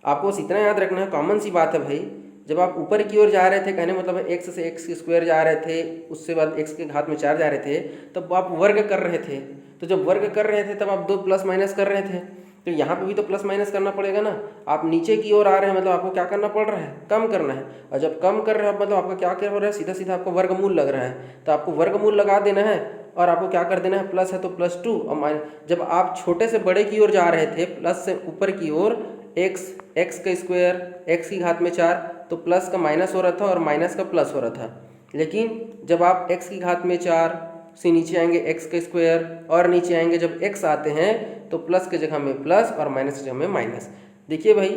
आपको बस इतना याद रखना है, कॉमन सी बात है भाई, जब आप ऊपर की ओर जा रहे थे, कहने मतलब है एक्स से एक्स स्क्वायर जा रहे थे, उससे बाद एक्स के घात में 4 जा रहे थे, तब आप वर्ग कर रहे थे। तो जब वर्ग कर रहे थे तब आप 2 प्लस माइनस कर रहे थे, तो यहाँ पे भी तो प्लस माइनस करना पड़ेगा ना। आप नीचे की ओर आ रहे हैं मतलब आपको क्या करना पड़ रहा है, कम करना है। और जब कम कर रहे हो मतलब आपका क्या कर रहा है, सीधा सीधा आपको वर्गमूल लग रहा है, तो आपको वर्गमूल लगा देना है और आपको क्या कर देना है, प्लस है तो +2 और माइनस। जब आप छोटे से बड़े की ओर जा रहे थे, प्लस से ऊपर की ओर, एक्स का स्क्वायर, एक्स की घात में 4, तो प्लस का माइनस हो रहा था और माइनस का प्लस हो रहा था। लेकिन जब आप एक्स की घात में 4 से नीचे आएंगे एक्स का स्क्वायर, और नीचे आएंगे जब एक्स आते हैं तो प्लस की जगह में प्लस और माइनस की जगह में माइनस। देखिए भाई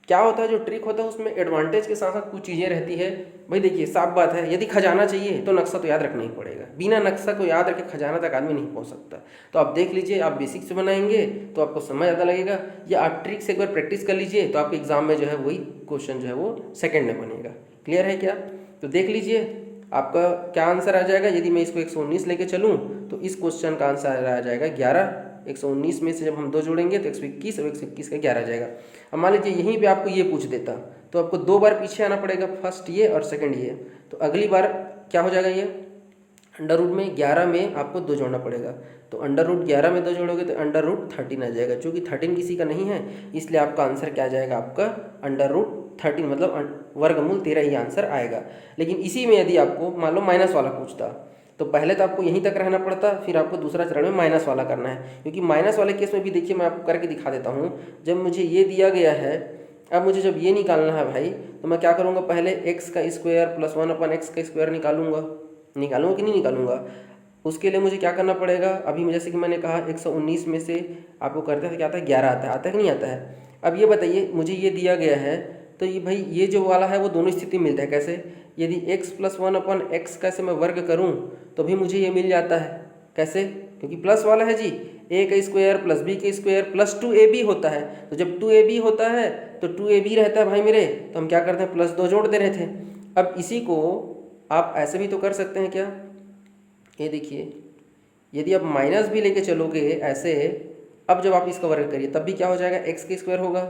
क्या होता है, जो ट्रिक होता है उसमें एडवांटेज के साथ साथ कुछ चीज़ें रहती है। भाई देखिए साफ बात है, यदि खजाना चाहिए तो नक्शा तो याद रखना ही पड़ेगा, बिना नक्शा को याद रखे खजाना तक आदमी नहीं पहुंच सकता। तो आप देख लीजिए, आप बेसिक से बनाएंगे तो आपको समय ज़्यादा लगेगा, या आप ट्रिक से एक बार प्रैक्टिस कर लीजिए तो आपके एग्जाम में जो है वही क्वेश्चन जो है वो सेकेंड में बनेगा। क्लियर है क्या? तो देख लीजिए आपका क्या आंसर आ जाएगा। यदि मैं इसको 119 लेके चलूँ तो इस क्वेश्चन का आंसर आ जाएगा 11। 119 में से जब हम 2 जोड़ेंगे तो 121 और 121 का 11 आ जाएगा। अब मान लीजिए यहीं पे आपको ये पूछ देता तो आपको 2 बार पीछे आना पड़ेगा, फर्स्ट ये और सेकंड ये। तो अगली बार क्या हो जाएगा, ये अंडर रूट में 11 में आपको 2 जोड़ना पड़ेगा, तो अंडर रूट 11 में 2 जोड़ोगे तो अंडर रूट 13 आ जाएगा। चूँकि 13 किसी का नहीं है इसलिए आपका आंसर क्या आ जाएगा, आपका अंडर रूट 13 मतलब वर्गमूल 13 ही आंसर आएगा। लेकिन इसी में यदि आपको मान लो माइनस वाला पूछता तो पहले तो आपको यहीं तक रहना पड़ता, फिर आपको दूसरा चरण में माइनस वाला करना है। क्योंकि माइनस वाले केस में भी देखिए मैं आपको करके दिखा देता हूँ। जब मुझे ये दिया गया है, अब मुझे जब ये निकालना है भाई, तो मैं क्या करूँगा, पहले एक्स का स्क्वायर प्लस 1/x का स्क्वायर निकालूंगा कि नहीं निकालूंगा। उसके लिए मुझे क्या करना पड़ेगा, अभी जैसे कि मैंने कहा 119 में से आपको करते थे क्या आता है, 11 आता है कि नहीं आता है। अब ये बताइए मुझे ये दिया गया है, तो ये भाई ये जो वाला है वो दोनों स्थिति मिलता है। कैसे, यदि x + 1/x का से मैं वर्ग करूं तो भी मुझे ये मिल जाता है। कैसे, क्योंकि प्लस वाला है जी, a का स्क्वायर प्लस b का स्क्वायर प्लस 2ab होता है। तो जब 2ab होता है तो 2ab रहता है भाई मेरे, तो हम क्या करते हैं, +2 जोड़ दे रहे थे। अब इसी को आप ऐसे भी तो कर सकते हैं क्या, ये देखिए यदि आप माइनस भी लेके चलोगे ऐसे, अब जब आप इसका वर्ग करिए तब भी क्या हो जाएगा, x का स्क्वायर होगा,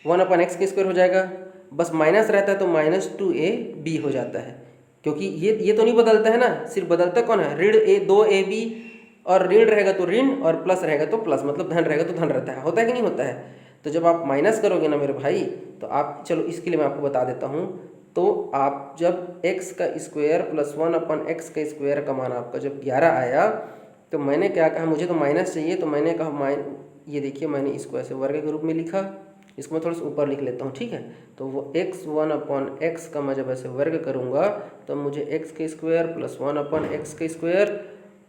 1/x का स्क्वायर हो जाएगा, बस माइनस रहता है तो -2ab हो जाता है। क्योंकि ये तो नहीं बदलता है ना, सिर्फ बदलता कौन है, ऋण 2ab, और ऋण रहेगा तो ऋण और प्लस रहेगा तो प्लस, मतलब धन रहेगा तो धन रहता है। होता है कि नहीं होता है। तो जब आप माइनस करोगे ना मेरे भाई, तो आप, चलो इसके लिए मैं आपको बता देता हूँ। तो आप जब x का स्क्वायर प्लस 1/x का स्क्वायर का मान आपका जब 11 आया, तो मैंने क्या कहा, मुझे तो माइनस चाहिए, तो मैंने कहा ये देखिए मैंने इसको ऐसे वर्ग के रूप में लिखा, इसको मैं थोड़ा सा ऊपर लिख लेता हूँ, ठीक है। तो वो x1/x का मैं जब ऐसे वर्ग करूँगा तो मुझे x का स्क्वायर प्लस 1/x का स्क्वायर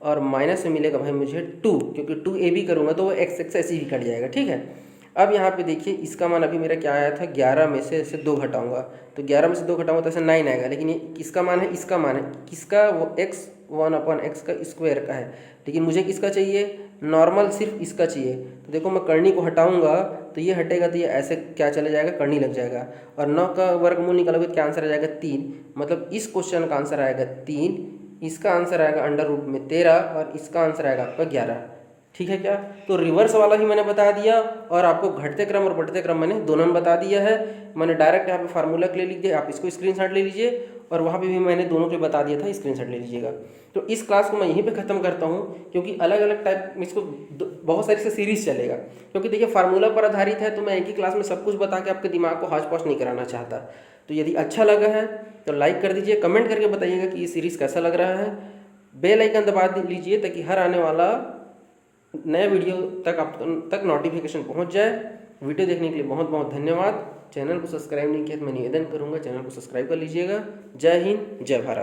और माइनस में मिलेगा भाई मुझे 2, क्योंकि 2ab करूँगा तो वो x ऐसे ही कट जाएगा, ठीक है। अब यहाँ पे देखिए इसका मान अभी मेरा क्या आया था, 11 में से ऐसे 2 घटाऊंगा, तो 11 में से 2 घटाऊंगा तो ऐसे 9 आएगा। लेकिन ये किसका मान है, इसका मान है, किसका, वो x1/x का स्क्वायर का है। लेकिन मुझे किसका चाहिए, नॉर्मल सिर्फ इसका चाहिए। तो देखो मैं करनी को हटाऊंगा तो ये हटेगा, तो ये ऐसे क्या चले जाएगा, करनी लग जाएगा। और 9 का वर्गमूल निकालोगे तो क्या आंसर आ जाएगा, 3। मतलब इस क्वेश्चन का आंसर आएगा 3, इसका आंसर आएगा अंडर रूट में 13 और इसका आंसर आएगा आपका 11। ठीक है क्या। तो रिवर्स वाला ही मैंने बता दिया और आपको घटते क्रम और बढ़ते क्रम मैंने दोनों में बता दिया है। मैंने डायरेक्ट यहाँ पे फार्मूला ले लीजिए, आप इसको स्क्रीनशॉट ले लीजिए, और वहाँ पे भी मैंने दोनों पे बता दिया था, स्क्रीनशॉट ले लीजिएगा। तो इस क्लास को मैं यहीं पे ख़त्म करता हूँ, क्योंकि अलग अलग टाइप में इसको बहुत सारी से सीरीज चलेगा। क्योंकि देखिए फार्मूला पर आधारित है, तो मैं एक ही क्लास में सब कुछ बता के आपके दिमाग को हाज पौच नहीं कराना चाहता। तो यदि अच्छा लगा है तो लाइक कर दीजिए, कमेंट करके बताइएगा कि ये सीरीज़ कैसा लग रहा है। बेल आइकन दबा लीजिए ताकि हर आने वाला नया वीडियो तक आप तक नोटिफिकेशन पहुंच जाए। वीडियो देखने के लिए बहुत बहुत धन्यवाद। चैनल को सब्सक्राइब नहीं किया तो मैं निवेदन करूंगा चैनल को सब्सक्राइब कर लीजिएगा। जय हिंद, जय भारत।